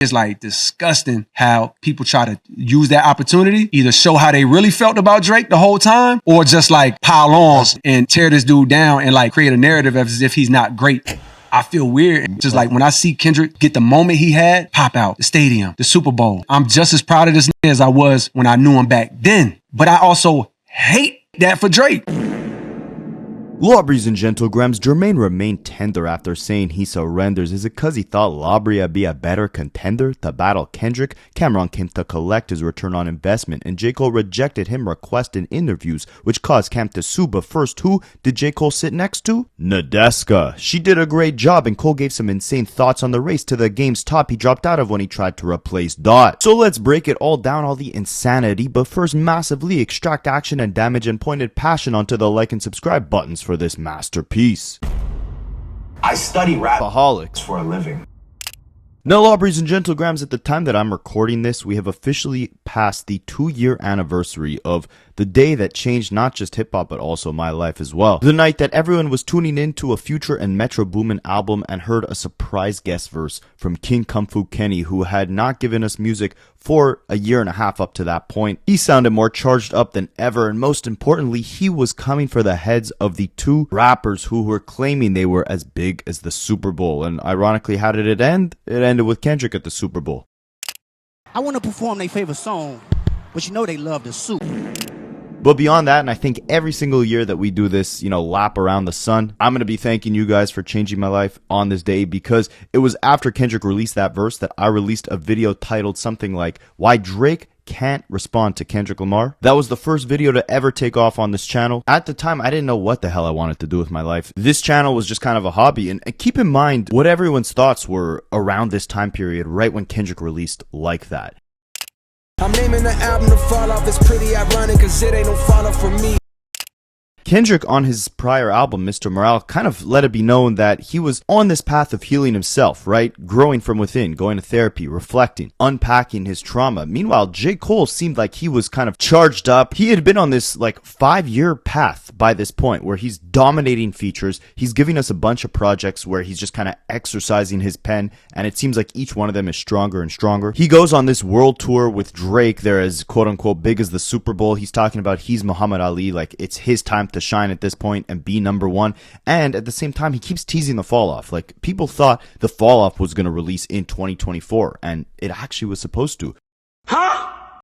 It's like disgusting how people try to use that opportunity, either show how they really felt about Drake the whole time, or just like pile on and tear this dude down and like create a narrative as if he's not great. I feel weird. Just like when I see Kendrick get the moment he had, pop out, the stadium, the Super Bowl. I'm just as proud of this nigga as I was when I knew him back then. But I also hate that for Drake. Lawbreeze and Gentlegrams, Jermaine remained tender after saying he surrenders. Is it cause he thought Lawbreeze be a better contender to battle Kendrick? Cam'ron came to collect his return on investment, and J. Cole rejected him requesting interviews, which caused Cam to sue. But first, who did J. Cole sit next to? Nadeska. She did a great job, and Cole gave some insane thoughts on the race to the game's top he dropped out of when he tried to replace Dot. So let's break it all down, all the insanity, but first massively extract action and damage and pointed passion onto the like and subscribe buttons for this masterpiece. I study rapaholics for a living. Now, Lawbreeze and Gentlegrams, at the time that I'm recording this, we have officially passed the 2-year anniversary of the day that changed not just hip-hop but also my life as well. The night that everyone was tuning in to a Future and Metro Boomin album and heard a surprise guest verse from King Kung Fu Kenny, who had not given us music for a year and a half up to that point. He sounded more charged up than ever, and most importantly, he was coming for the heads of the two rappers who were claiming they were as big as the Super Bowl. And ironically, how did it end? It ended with Kendrick at the Super Bowl. I want to perform their favorite song, but you know they love the soup. But beyond that, and I think every single year that we do this, lap around the sun, I'm going to be thanking you guys for changing my life on this day, because it was after Kendrick released that verse that I released a video titled something like Why Drake Can't Respond to Kendrick Lamar. That was the first video to ever take off on this channel. At the time, I didn't know what the hell I wanted to do with my life. This channel was just kind of a hobby, and keep in mind what everyone's thoughts were around this time period, right when Kendrick released Like That. I'm naming the album The Fall Off. It's pretty ironic cause it ain't no fall off for me. Kendrick, on his prior album, Mr. Morale, kind of let it be known that he was on this path of healing himself, right? Growing from within, going to therapy, reflecting, unpacking his trauma. Meanwhile, J. Cole seemed like he was kind of charged up. He had been on this 5-year path by this point where he's dominating features. He's giving us a bunch of projects where he's just kind of exercising his pen, and it seems like each one of them is stronger and stronger. He goes on this world tour with Drake. They're as quote unquote big as the Super Bowl. He's talking about he's Muhammad Ali, like it's his time to shine at this point and be number one. And at the same time, he keeps teasing the fall off. Like, people thought the fall off was going to release in 2024, and it actually was supposed to. Huh?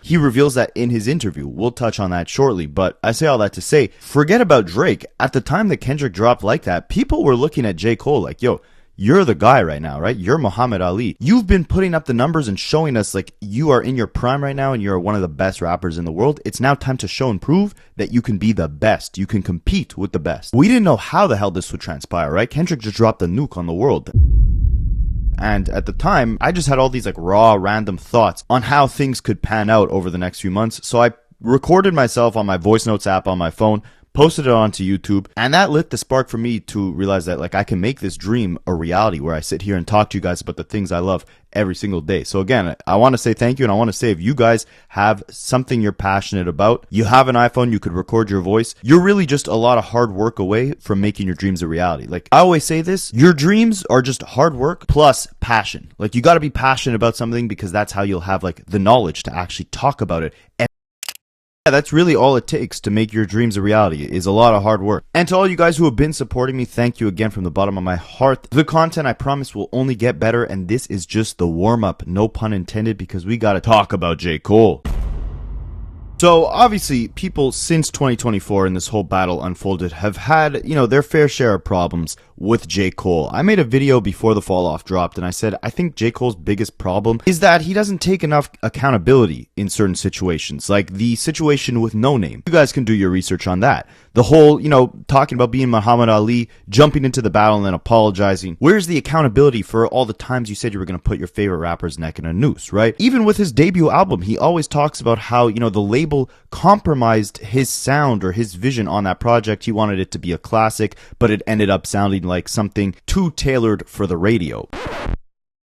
He reveals that in his interview. We'll touch on that shortly, but I say all that to say, forget about Drake. At the time that Kendrick dropped Like That, people were looking at J. Cole like, yo, you're the guy right now, right? You're Muhammad Ali. You've been putting up the numbers and showing us like you are in your prime right now and you're one of the best rappers in the world. It's now time to show and prove that you can be the best. You can compete with the best. We didn't know how the hell this would transpire, right? Kendrick just dropped a nuke on the world. And at the time, I just had all these raw, random thoughts on how things could pan out over the next few months. So I recorded myself on my voice notes app on my phone, posted it onto YouTube, and that lit the spark for me to realize that I can make this dream a reality where I sit here and talk to you guys about the things I love every single day. So again, I want to say thank you, and I want to say if you guys have something you're passionate about, you have an iPhone, you could record your voice, you're really just a lot of hard work away from making your dreams a reality. I always say this, your dreams are just hard work plus passion. You got to be passionate about something because that's how you'll have the knowledge to actually talk about it. Yeah, that's really all it takes to make your dreams a reality, is a lot of hard work. And to all you guys who have been supporting me, thank you again from the bottom of my heart. The content, I promise, will only get better, and this is just the warm-up, no pun intended, because we gotta talk about J. Cole. So obviously, people since 2024 and this whole battle unfolded have had, their fair share of problems with J. Cole. I made a video before the fall off dropped, and I said, I think J. Cole's biggest problem is that he doesn't take enough accountability in certain situations, like the situation with No Name. You guys can do your research on that. The whole, talking about being Muhammad Ali, jumping into the battle and then apologizing. Where's the accountability for all the times you said you were going to put your favorite rapper's neck in a noose, right? Even with his debut album, he always talks about how, the label compromised his sound or his vision on that project. He wanted it to be a classic, but it ended up sounding like something too tailored for the radio.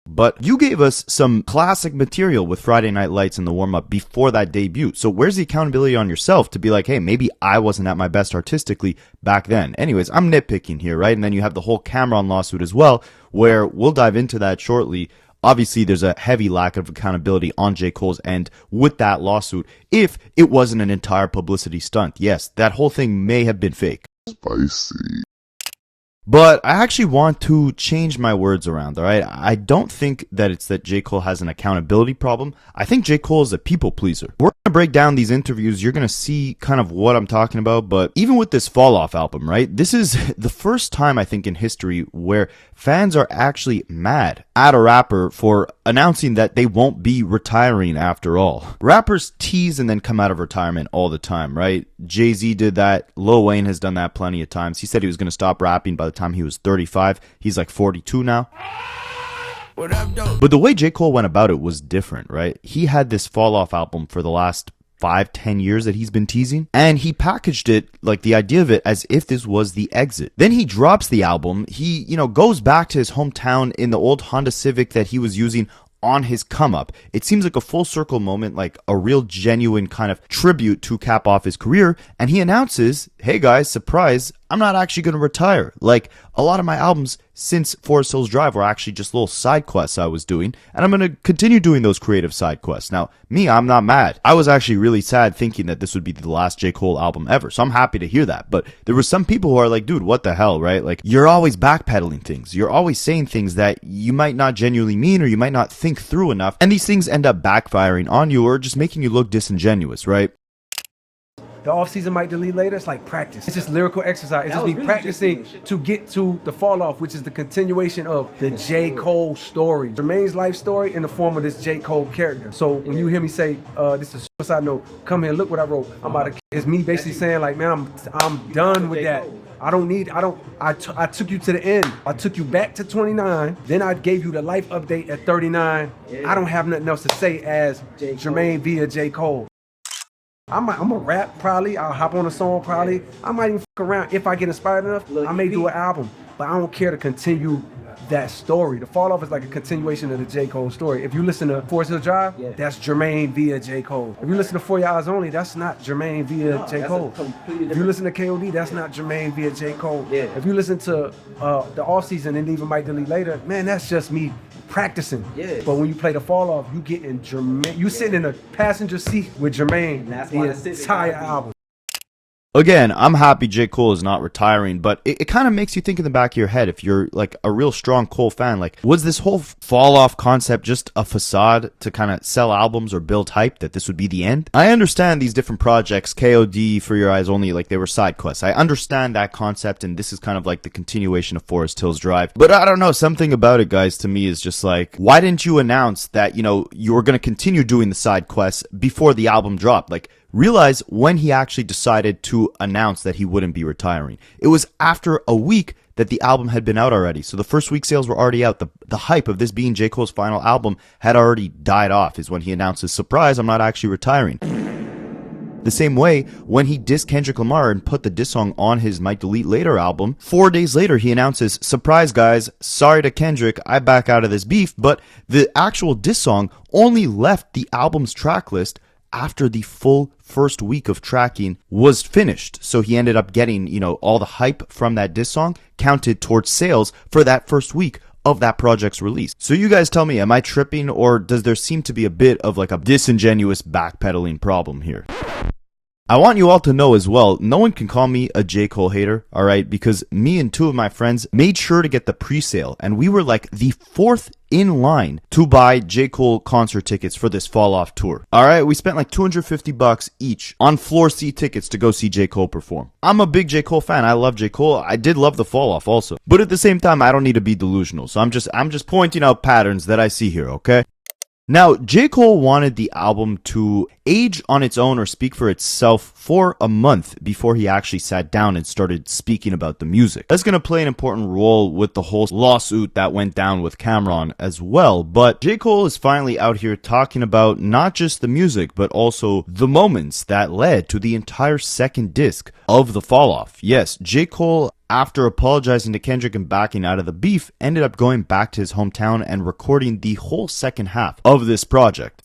But you gave us some classic material with Friday Night Lights in the warm-up before that debut. So where's the accountability on yourself to be like, hey, maybe I wasn't at my best artistically back then? Anyways, I'm nitpicking here, right? And then you have the whole Cam'ron lawsuit as well, where we'll dive into that shortly Obviously, there's a heavy lack of accountability on J. Cole's end with that lawsuit if it wasn't an entire publicity stunt. Yes, that whole thing may have been fake. Spicy. But I actually want to change my words around, alright? I don't think that it's that J. Cole has an accountability problem. I think J. Cole is a people pleaser. We're gonna break down these interviews. You're gonna see kind of what I'm talking about. But even with this Fall Off album, right? This is the first time, I think, in history where fans are actually mad at a rapper for announcing that they won't be retiring after all. Rappers tease and then come out of retirement all the time, right? Jay-Z did that. Lil Wayne has done that plenty of times. He said he was going to stop rapping by the time he was 35. He's like 42 now. But the way J. Cole went about it was different, right? He had this Fall Off album for the last 5-10 years that he's been teasing, and he packaged it, like the idea of it, as if this was the exit. Then he drops the album. He, goes back to his hometown in the old Honda Civic that he was using on his come up. It seems like a full circle moment, like a real genuine kind of tribute to cap off his career. And he announces, hey guys, surprise, I'm not actually going to retire. Like, a lot of my albums since Forest Hills Drive were actually just little side quests I was doing, and I'm going to continue doing those creative side quests. Now, me, I'm not mad. I was actually really sad thinking that this would be the last J. Cole album ever, so I'm happy to hear that. But there were some people who are like, dude, what the hell, right? Like, you're always backpedaling things. You're always saying things that you might not genuinely mean, or you might not think through enough, and these things end up backfiring on you or just making you look disingenuous, right? The off-season might delete later. It's like practice. It's just lyrical exercise. It's just me practicing to get to the fall off, which is the continuation of the J. Cole story. Jermaine's life story in the form of this J. Cole character. So when you hear me say, this is a suicide note, come here, look what I wrote. It's me basically saying like, man, I'm done with that. I took you to the end. I took you back to 29. Then I gave you the life update at 39. I don't have nothing else to say as Jermaine via J. Cole. I'm a rap probably. I'll hop on a song probably. I might even fuck around if I get inspired enough. I may do an album, but I don't care to continue that story. The Fall Off is like a continuation of the J. Cole story. If you listen to Forest Hills Drive, that's Jermaine via J. Cole. If you listen to For Your Eyes Only, that's not Jermaine via J. Cole. If you listen to KOD, that's not Jermaine via J. Cole. If you listen to the Off Season and even Might Delete Later, man, that's just me practicing. But when you play the Fall Off, you getting Jermaine. You sitting in a passenger seat with Jermaine the entire album. Again, I'm happy J. Cole is not retiring, but it kind of makes you think in the back of your head, if you're like a real strong Cole fan, like, was this whole fall off concept just a facade to kind of sell albums or build hype that this would be the end? I understand these different projects, KOD, For Your Eyes Only, like they were side quests. I understand that concept, and this is kind of like the continuation of Forest Hills Drive. But I don't know, something about it, guys, to me is just like, why didn't you announce that, you were going to continue doing the side quests before the album dropped? Like, realize when he actually decided to announce that he wouldn't be retiring. It was after a week that the album had been out already. So the first week sales were already out. The hype of this being J. Cole's final album had already died off, is when he announces, surprise, I'm not actually retiring. The same way, when he dissed Kendrick Lamar and put the diss song on his Might Delete Later album, 4 days later he announces, surprise guys, sorry to Kendrick, I back out of this beef, but the actual diss song only left the album's track list after the full first week of tracking was finished. So he ended up getting, all the hype from that diss song counted towards sales for that first week of that project's release. So you guys tell me, am I tripping, or does there seem to be a bit of like a disingenuous backpedaling problem here? I want you all to know as well, no one can call me a J. Cole hater, alright? Because me and two of my friends made sure to get the pre-sale, and we were like the fourth in line to buy J. Cole concert tickets for this Fall Off tour. Alright, we spent like $250 each on floor seat tickets to go see J. Cole perform. I'm a big J. Cole fan. I love J. Cole. I did love the Fall Off also. But at the same time, I don't need to be delusional. So I'm just pointing out patterns that I see here, okay? Now, J. Cole wanted the album to age on its own or speak for itself for a month before he actually sat down and started speaking about the music. That's going to play an important role with the whole lawsuit that went down with Cam'ron as well. But J. Cole is finally out here talking about not just the music, but also the moments that led to the entire second disc of the Fall Off. Yes, J. Cole, after apologizing to Kendrick and backing out of the beef, ended up going back to his hometown and recording the whole second half of this project.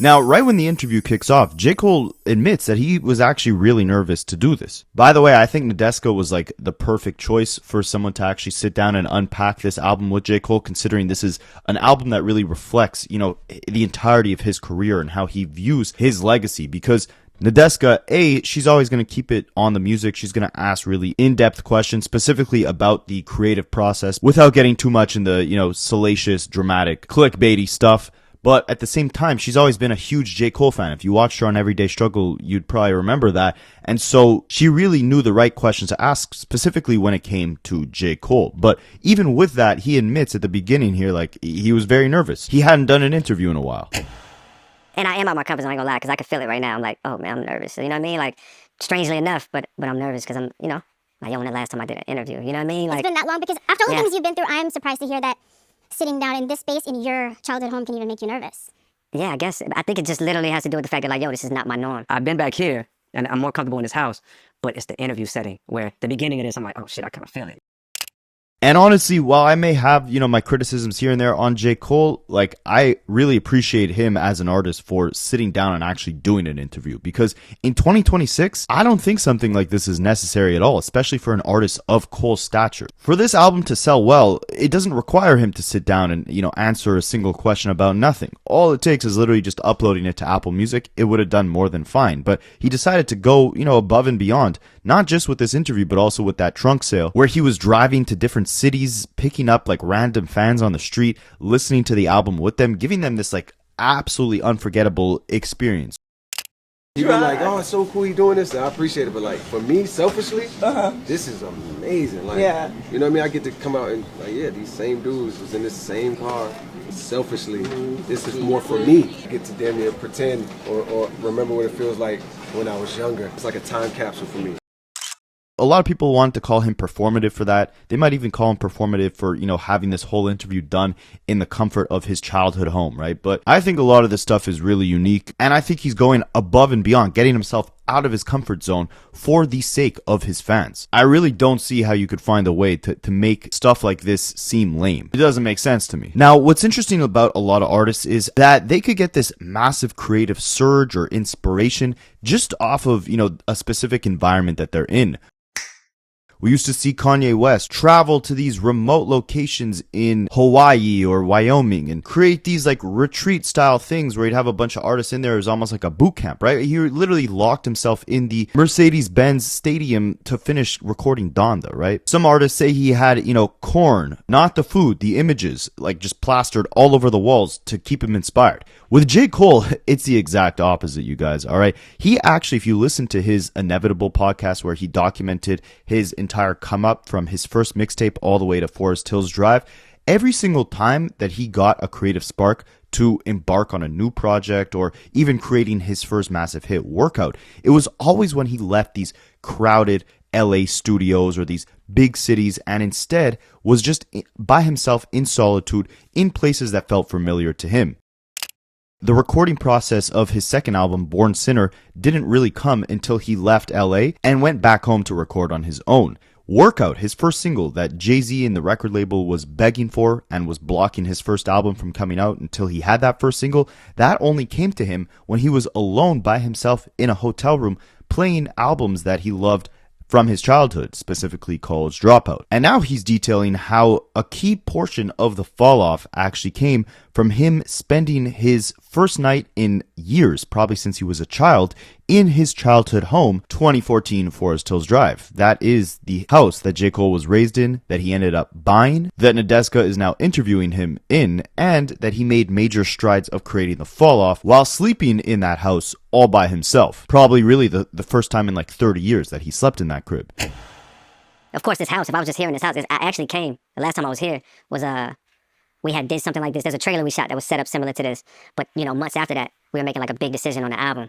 Now, right when the interview kicks off, J. Cole admits that he was actually really nervous to do this. By the way, I think Nadeska was like the perfect choice for someone to actually sit down and unpack this album with J. Cole, considering this is an album that really reflects, the entirety of his career and how he views his legacy. Because Nadeska, she's always going to keep it on the music. She's going to ask really in-depth questions, specifically about the creative process, without getting too much in the, salacious, dramatic, clickbaity stuff. But at the same time, she's always been a huge J. Cole fan. If you watched her on Everyday Struggle, you'd probably remember that. And so she really knew the right questions to ask, specifically when it came to J. Cole. But even with that, he admits at the beginning here, like, he was very nervous. He hadn't done an interview in a while. And I am out my comfort zone, I ain't gonna lie, because I can feel it right now. I'm like, oh man, I'm nervous. You know what I mean? Like, strangely enough, but I'm nervous because I'm, like, when the last time I did an interview, you know what I mean? Like, it's been that long because after all the things you've been through, I'm surprised to hear that sitting down in this space in your childhood home can even make you nervous. Yeah, I guess. I think it just literally has to do with the fact that, like, yo, this is not my norm. I've been back here, and I'm more comfortable in this house, but it's the interview setting where the beginning of this, I'm like, oh shit, I kind of feel it. And honestly, while I may have, my criticisms here and there on J. Cole, like, I really appreciate him as an artist for sitting down and actually doing an interview. Because in 2026, I don't think something like this is necessary at all, especially for an artist of Cole's stature. For this album to sell well, it doesn't require him to sit down and, answer a single question about nothing. All it takes is literally just uploading it to Apple Music. It would have done more than fine. But he decided to go, above and beyond, not just with this interview, but also with that trunk sale, where he was driving to different cities, picking up like random fans on the street, listening to the album with them, giving them this like absolutely unforgettable experience. You were like, oh, it's so cool you doing this. I appreciate it, but like for me, selfishly, this is amazing. Like, you know what I mean? I get to come out and like, these same dudes was in this same car. Selfishly, this is more for me. I get to damn near pretend or remember what it feels like when I was younger. It's like a time capsule for me. A lot of people want to call him performative for that. They might even call him performative for, having this whole interview done in the comfort of his childhood home, right? But I think a lot of this stuff is really unique, and I think he's going above and beyond, getting himself out of his comfort zone for the sake of his fans. I really don't see how you could find a way to make stuff like this seem lame. It doesn't make sense to me. Now, what's interesting about a lot of artists is that they could get this massive creative surge or inspiration just off of, a specific environment that they're in. We used to see Kanye West travel to these remote locations in Hawaii or Wyoming and create these like retreat style things where he'd have a bunch of artists in there. It was almost like a boot camp, right? He literally locked himself in the Mercedes-Benz Stadium to finish recording Donda, right? Some artists say he had, corn, not the food, the images, like just plastered all over the walls to keep him inspired. With J. Cole, it's the exact opposite, you guys, all right? He actually, if you listen to his Inevitable podcast where he documented his entire come up from his first mixtape all the way to Forest Hills Drive, every single time that he got a creative spark to embark on a new project or even creating his first massive hit, Workout, it was always when he left these crowded LA studios or these big cities and instead was just by himself in solitude in places that felt familiar to him. The recording process of his second album, Born Sinner, didn't really come until he left LA and went back home to record on his own. Workout, his first single that Jay-Z and the record label was begging for and was blocking his first album from coming out until he had that first single, that only came to him when he was alone by himself in a hotel room playing albums that he loved from his childhood, specifically College Dropout. And now he's detailing how a key portion of the fall off actually came from him spending his first night in years, probably since he was a child, in his childhood home, 2014 Forest Hills Drive. That is the house that J. Cole was raised in, that he ended up buying, that Nadeska is now interviewing him in, and that he made major strides of creating the fall off while sleeping in that house all by himself. Probably really the first time in like 30 years that he slept in that crib. Of course, this house, if I was just here in this house, I actually came, the last time I was here was, we had did something like this. There's a trailer we shot that was set up similar to this. But, months after that, we were making like a big decision on the album.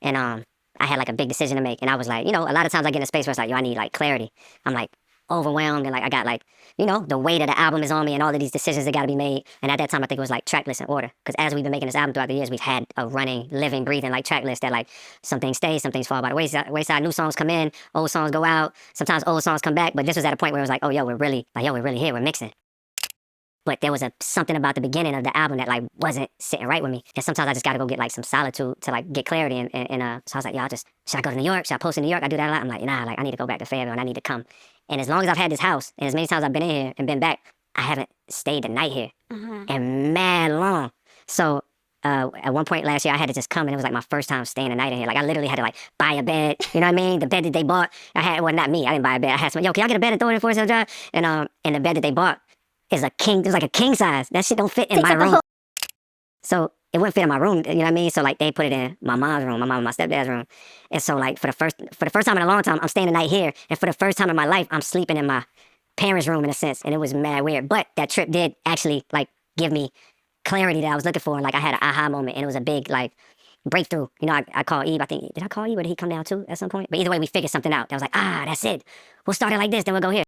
And I had like a big decision to make. And I was like, a lot of times I get in a space where it's like, I need like clarity. I'm like overwhelmed and like I got like, the weight of the album is on me and all of these decisions that got to be made. And at that time, I think it was like track list in order. Because as we've been making this album throughout the years, we've had a running, living, breathing like track list that like some things stay, some things fall by the wayside. New songs come in, old songs go out. Sometimes old songs come back. But this was at a point where it was like, oh, yo, we're really here, we're mixing. but there was something about the beginning of the album that like wasn't sitting right with me. And sometimes I just got to go get like some solitude to like get clarity. And so I was like, yo, should I go to New York? Should I post in New York? I do that a lot. I'm like, nah, like I need to go back to Fayetteville and I need to come. And as long as I've had this house and as many times I've been in here and been back, I haven't stayed the night here and mad long. So at one point last year, I had to just come, and it was like my first time staying a night in here. Like I literally had to like buy a bed. You know what I mean? The bed that they bought, well, not me. I didn't buy a bed. I had someone, yo, can y'all get a bed and throw it in Forest Hill Drive? And the bed that they bought is a king. It was like a king size. That shit don't fit in my room. So it wouldn't fit in my room. You know what I mean? So like they put it in my mom's room, my mom and my stepdad's room. And so like for the first time in a long time, I'm staying the night here, and for the first time in my life, I'm sleeping in my parents' room in a sense, and it was mad weird. But that trip did actually like give me clarity that I was looking for, and like I had an aha moment, and it was a big like breakthrough. You know, I called Eve. I think, did I call Eve or did he come down too at some point? But either way, we figured something out. That was like, that's it. We'll start it like this, then we'll go here.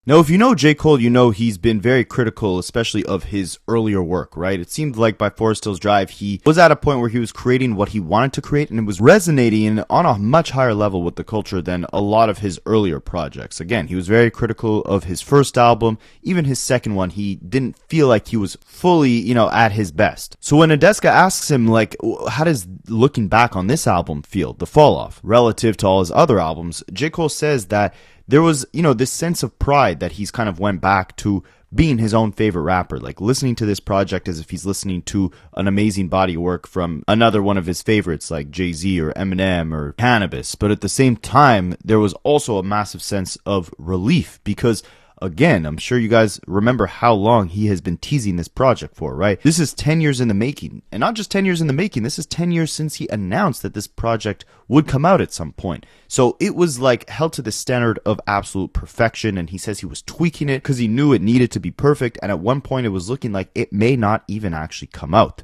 Now, if you know J. Cole, you know he's been very critical, especially of his earlier work, right? It seemed like by Forest Hills Drive, he was at a point where he was creating what he wanted to create, and it was resonating on a much higher level with the culture than a lot of his earlier projects. Again, he was very critical of his first album. Even his second one, he didn't feel like he was fully, you know, at his best. So when Nadeska asks him, like, how does looking back on this album feel, The Fall Off, relative to all his other albums, J. Cole says that there was, you know, this sense of pride that he's kind of went back to being his own favorite rapper, like listening to this project as if he's listening to an amazing body of work from another one of his favorites like Jay-Z or Eminem or Cannabis. But at the same time, there was also a massive sense of relief because, again, I'm sure you guys remember how long he has been teasing this project for, right? This is 10 years in the making. And not just 10 years in the making, this is 10 years since he announced that this project would come out at some point. So it was like held to the standard of absolute perfection, and he says he was tweaking it because he knew it needed to be perfect, and at one point it was looking like it may not even actually come out.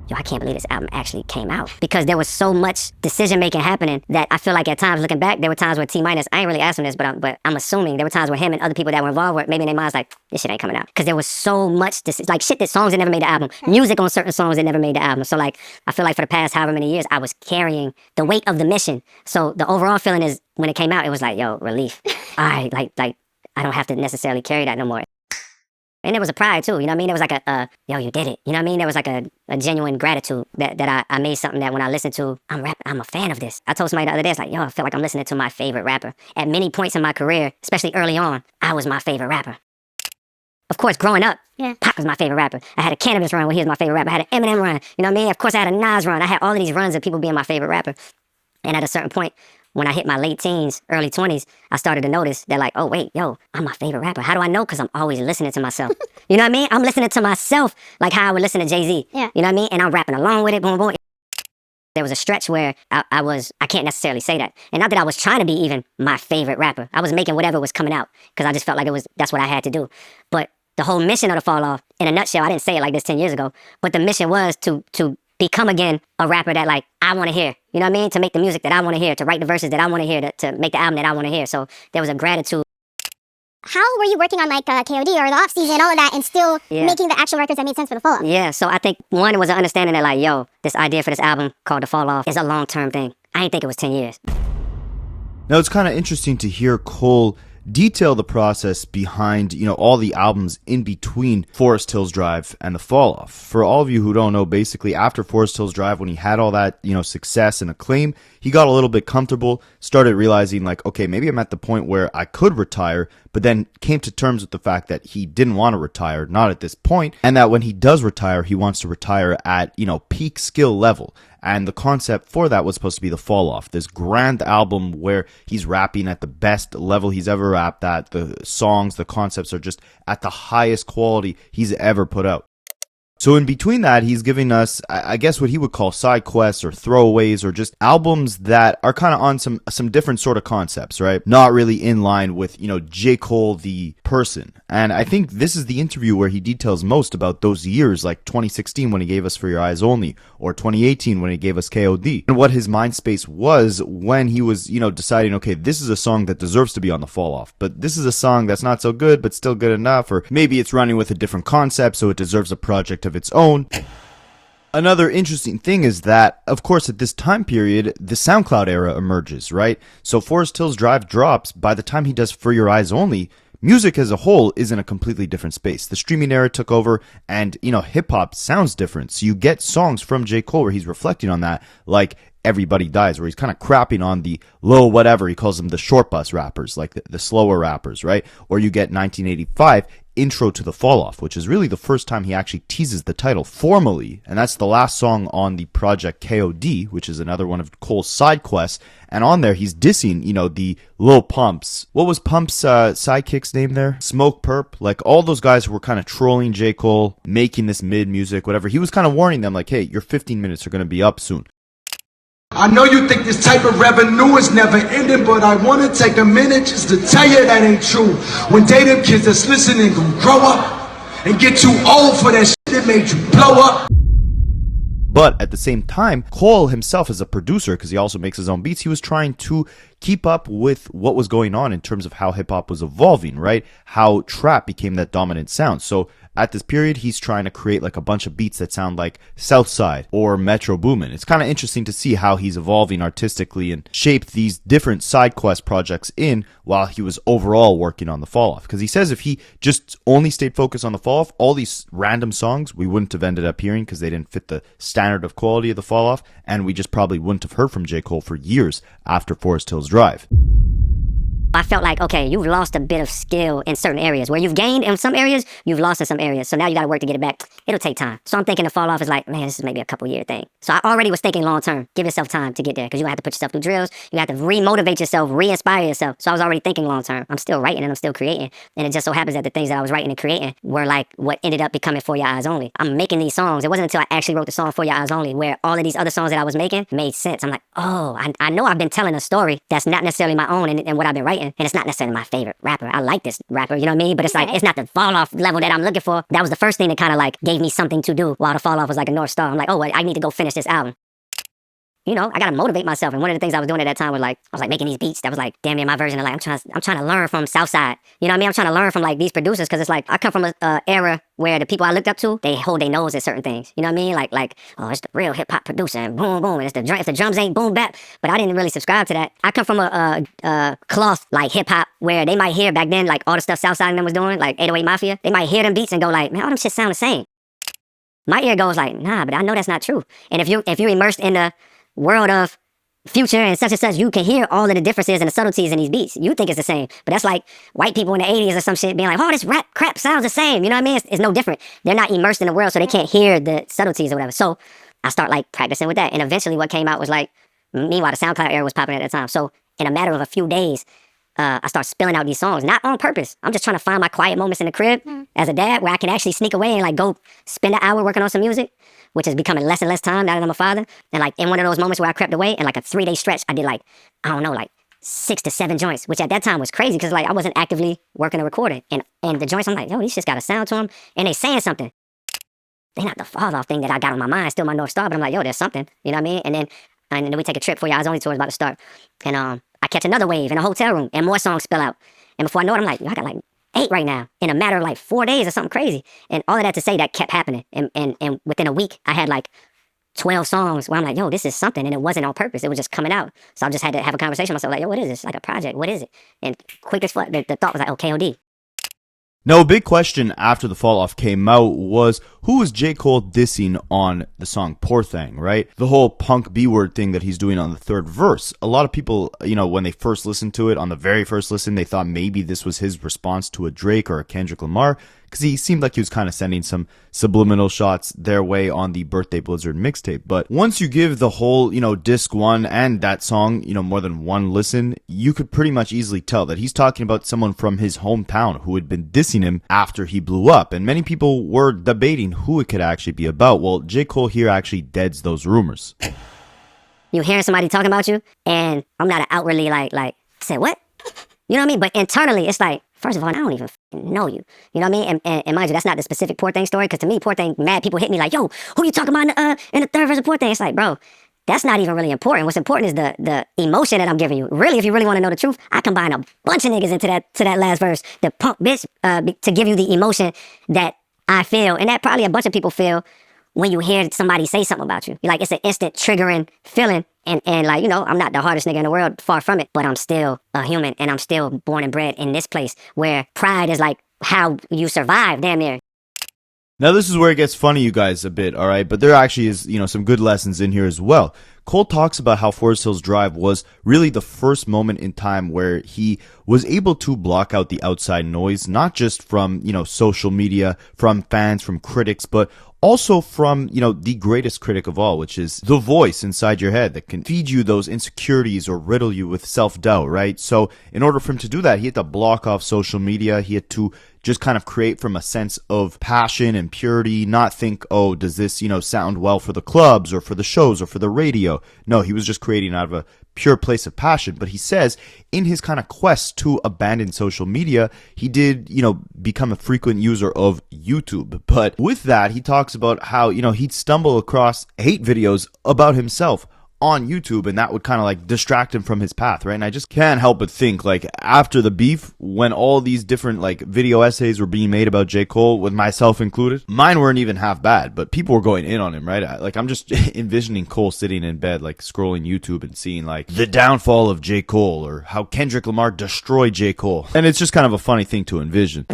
Yo, I can't believe this album actually came out because there was so much decision making happening that I feel like at times looking back, there were times where T-, I ain't really asking this, but I'm assuming there were times where him and other people that were involved were maybe in their minds like, this shit ain't coming out. Because there was so much, like shit that songs that never made the album, music on certain songs that never made the album. So like, I feel like for the past however many years, I was carrying the weight of the mission. So the overall feeling is when it came out, it was like, yo, relief. I don't have to necessarily carry that no more. And there was a pride too, you know what I mean? There was like yo, you did it. You know what I mean? There was like a genuine gratitude that I made something that when I listened to, I'm a fan of this. I told somebody the other day, it's like, yo, I feel like I'm listening to my favorite rapper. At many points in my career, especially early on, I was my favorite rapper. Of course, growing up, Pac was my favorite rapper. I had a Cannabis run where he was my favorite rapper. I had an Eminem run, you know what I mean? Of course, I had a Nas run. I had all of these runs of people being my favorite rapper. And at a certain point, when I hit my late teens, early 20s, I started to notice that like, oh wait, yo, I'm my favorite rapper. How do I know? Because I'm always listening to myself. You know what I mean? I'm listening to myself like how I would listen to Jay-Z. Yeah. You know what I mean? And I'm rapping along with it, boom, boom. There was a stretch where I can't necessarily say that. And not that I was trying to be even my favorite rapper. I was making whatever was coming out because I just felt like that's what I had to do. But the whole mission of The Fall Off, in a nutshell, I didn't say it like this 10 years ago, but the mission was to become again a rapper that like I want to hear. You know what I mean? To make the music that I want to hear, to write the verses that I want to hear, to make the album that I want to hear. So there was a gratitude. How were you working on like KOD or the off season, all of that, and still making the actual records that made sense for The Fall Off? Yeah, so I think one was an understanding that like, yo, this idea for this album called The Fall Off is a long-term thing. I didn't think it was 10 years. Now, it's kind of interesting to hear Cole detail the process behind, you know, all the albums in between Forest Hills Drive and The Fall Off. For all of you who don't know, basically after Forest Hills Drive, when he had all that, you know, success and acclaim, he got a little bit comfortable, started realizing like, okay, maybe I'm at the point where I could retire, but then came to terms with the fact that he didn't want to retire, not at this point, and that when he does retire, he wants to retire at, you know, peak skill level. And the concept for that was supposed to be The Fall Off, this grand album where he's rapping at the best level he's ever rapped at. The songs, the concepts are just at the highest quality he's ever put out. So in between that, he's giving us, I guess, what he would call side quests or throwaways or just albums that are kind of on some different sort of concepts, right? Not really in line with, you know, J. Cole, the person. And I think this is the interview where he details most about those years, like 2016 when he gave us For Your Eyes Only, or 2018 when he gave us KOD, and what his mind space was when he was, you know, deciding, okay, this is a song that deserves to be on The Fall Off, but this is a song that's not so good, but still good enough, or maybe it's running with a different concept, so it deserves a project of its own. Another interesting thing is that, of course, at this time period, the SoundCloud era emerges, right? So Forest Hills Drive drops. By the time he does For Your Eyes Only, music as a whole is in a completely different space. The streaming era took over, and, hip-hop sounds different. So you get songs from J. Cole where he's reflecting on that, like Everybody Dies, where he's kind of crapping on the low whatever. He calls them the short bus rappers, like the slower rappers, right? Or you get 1985, Intro to the Fall Off, which is really the first time he actually teases the title formally. And that's the last song on the project KOD, which is another one of Cole's side quests. And on there, he's dissing, the Lil Pump's. What was Pump's sidekick's name there? Smoke Perp. Like, all those guys who were kind of trolling J. Cole, making this mid music, whatever. He was kind of warning them, like, hey, your 15 minutes are going to be up soon. I know you think this type of revenue is never ending, but I want to take a minute just to tell you that ain't true. One day them kids that's listening gon' grow up and get too old for that shit that made you blow up. But at the same time, Cole himself as a producer, because he also makes his own beats, he was trying to keep up with what was going on in terms of how hip-hop was evolving, right? How trap became that dominant sound. So at this period, he's trying to create like a bunch of beats that sound like Southside or Metro Boomin. It's kind of interesting to see how he's evolving artistically and shaped these different side quest projects in while he was overall working on the Fall Off. Because he says if he just only stayed focused on the Fall Off, all these random songs we wouldn't have ended up hearing because they didn't fit the standard of quality of the Fall Off, and we just probably wouldn't have heard from J. Cole for years after Forest Hills Drive. I felt like, okay, you've lost a bit of skill in certain areas. Where you've gained in some areas, you've lost in some areas. So now you got to work to get it back. It'll take time. So I'm thinking the Fall Off is like, man, this is maybe a couple year thing. So I already was thinking long term. Give yourself time to get there because you're going to have to put yourself through drills. You have to re-motivate yourself, re-inspire yourself. So I was already thinking long term. I'm still writing and I'm still creating. And it just so happens that the things that I was writing and creating were like what ended up becoming For Your Eyes Only. I'm making these songs. It wasn't until I actually wrote the song For Your Eyes Only where all of these other songs that I was making made sense. I'm like, oh, I know I've been telling a story that's not necessarily my own and what I've been writing. And it's not necessarily my favorite rapper. I like this rapper, you know what I mean? But it's like, it's not the Fall Off level that I'm looking for. That was the first thing that kind of like gave me something to do while the Fall Off was like a North Star. I'm like, oh, well, I need to go finish this album. I gotta motivate myself. And one of the things I was doing at that time was like, I was like making these beats that was like, damn near my version of like, I'm trying to learn from Southside. You know what I mean? I'm trying to learn from like these producers because it's like, I come from a era where the people I looked up to, they hold their nose at certain things. You know what I mean? Like, oh, it's the real hip hop producer and boom, boom. And it's if the drums ain't boom bap. But I didn't really subscribe to that. I come from a cloth like hip hop where they might hear back then, like all the stuff Southside and them was doing, like 808 Mafia. They might hear them beats and go like, man, all them shit sound the same. My ear goes like, nah, but I know that's not true. And if you're immersed in the world of Future and such, you can hear all of the differences and the subtleties in these beats. You think it's the same, but that's like white people in the 80s or some shit being like, oh, this rap crap sounds the same. You know what I mean? It's no different. They're not immersed in the world, so they can't hear the subtleties or whatever. So I start like practicing with that. And eventually what came out was like, meanwhile, the SoundCloud era was popping at that time. So in a matter of a few days, I start spilling out these songs, not on purpose. I'm just trying to find my quiet moments in the crib as a dad where I can actually sneak away and like go spend an hour working on some music, which is becoming less and less time now that I'm a father. And like in one of those moments where I crept away and like a 3-day stretch, I did like, I don't know, like 6 to 7 joints, which at that time was crazy because like I wasn't actively working or recording. And the joints, I'm like, yo, these just got a sound to them and they saying something. They not the Fall Off thing that I got on my mind, still my North Star, but I'm like, yo, there's something, you know what I mean? And then we take a trip For Your Eyes Only tour is about to start. And I catch another wave in a hotel room and more songs spill out. And before I know it, I'm like, yo, I got like 8 right now in a matter of like 4 days or something crazy. And all of that to say that kept happening. And within a week, I had like 12 songs where I'm like, yo, this is something. And it wasn't on purpose. It was just coming out. So I just had to have a conversation with myself like, yo, what is this? Like a project. What is it? And quick as fuck, the thought was like, oh, KOD. Now, a big question after the Fall Off came out was, who was J. Cole dissing on the song Poor Thing, right? The whole punk B-word thing that he's doing on the third verse. A lot of people, when they first listened to it, on the very first listen, they thought maybe this was his response to a Drake or a Kendrick Lamar, because he seemed like he was kind of sending some subliminal shots their way on the Birthday Blizzard mixtape. But once you give the whole, disc 1 and that song, more than one listen, you could pretty much easily tell that he's talking about someone from his hometown who had been dissing him after he blew up. And many people were debating who it could actually be about. Well, J. Cole here actually deads those rumors. You hearing somebody talking about you, and I'm not outwardly like, say what? You know what I mean? But internally, it's like, first of all, I don't even know you. You know what I mean? And mind you, that's not the specific Poor Thing story, because to me, Poor Thing, mad people hit me like, yo, who you talking about in the third verse of Poor Thing? It's like, bro, that's not even really important. What's important is the emotion that I'm giving you. Really, if you really want to know the truth, I combine a bunch of niggas into that last verse, the punk bitch, to give you the emotion that I feel, and that probably a bunch of people feel when you hear somebody say something about you. Like, it's an instant triggering feeling. And like, you know, I'm not the hardest nigga in the world, far from it, but I'm still a human, and I'm still born and bred in this place where pride is like how you survive, damn near. Now, this is where it gets funny, you guys, a bit, all right? But there actually is, you know, some good lessons in here as well. Cole talks about how Forest Hills Drive was really the first moment in time where he was able to block out the outside noise, not just from, you know, social media, from fans, from critics, but also from, you know, the greatest critic of all, which is the voice inside your head that can feed you those insecurities or riddle you with self-doubt, right? So in order for him to do that, he had to block off social media. He had to just kind of create from a sense of passion and purity, not think, oh, does this, you know, sound well for the clubs or for the shows or for the radio? No, he was just creating out of a pure place of passion. But he says in his kind of quest to abandon social media, he did, you know, become a frequent user of YouTube. But with that, he talks about how, you know, he'd stumble across hate videos about himself on YouTube, and that would kind of like distract him from his path, right? And I just can't help but think, like, after the beef, when all these different like video essays were being made about J. Cole, with myself included, mine weren't even half bad, but people were going in on him, right? Like, I'm just envisioning Cole sitting in bed, like scrolling YouTube and seeing like the downfall of J. Cole, or how Kendrick Lamar destroyed J. Cole. And it's just kind of a funny thing to envision.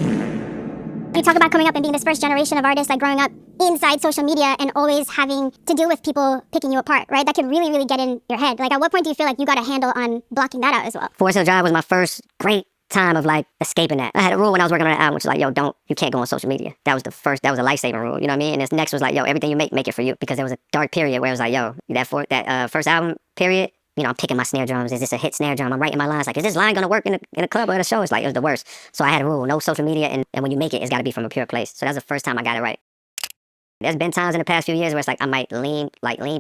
You talk about coming up and being this first generation of artists, like growing up inside social media and always having to deal with people picking you apart, right? That could really, really get in your head. Like, at what point do you feel like you got a handle on blocking that out as well? Forest Hill Drive was my first great time of like escaping that. I had a rule when I was working on an album, which was like, yo, you can't go on social media. That was a lifesaving rule, you know what I mean? And this next was like, yo, everything you make it for you. Because there was a dark period where it was like, yo, that first album period, you know, I'm picking my snare drums. Is this a hit snare drum? I'm writing my lines. Like, is this line gonna work in a club or at a show? It's like, it was the worst. So I had a rule: no social media, and when you make it, it's got to be from a pure place. So that's the first time I got it right. There's been times in the past few years where it's like I might lean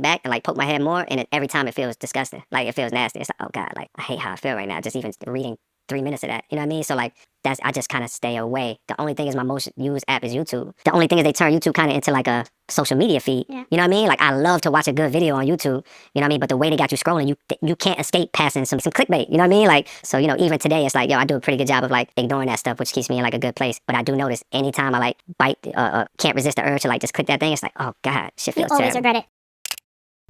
back and like poke my head more, and every time it feels disgusting. Like, it feels nasty. It's like, oh God, like, I hate how I feel right now. Just even reading 3 minutes of that. You know what I mean? So like, I just kind of stay away. The only thing is my most used app is YouTube. The only thing is they turn YouTube kind of into like a social media feed. Yeah. You know what I mean? Like, I love to watch a good video on YouTube. You know what I mean? But the way they got you scrolling, you can't escape passing some clickbait. You know what I mean? Like, so, you know, even today, it's like, yo, I do a pretty good job of like ignoring that stuff, which keeps me in like a good place. But I do notice anytime I like can't resist the urge to like just click that thing, it's like, oh God, shit feels terrible. You always regret it.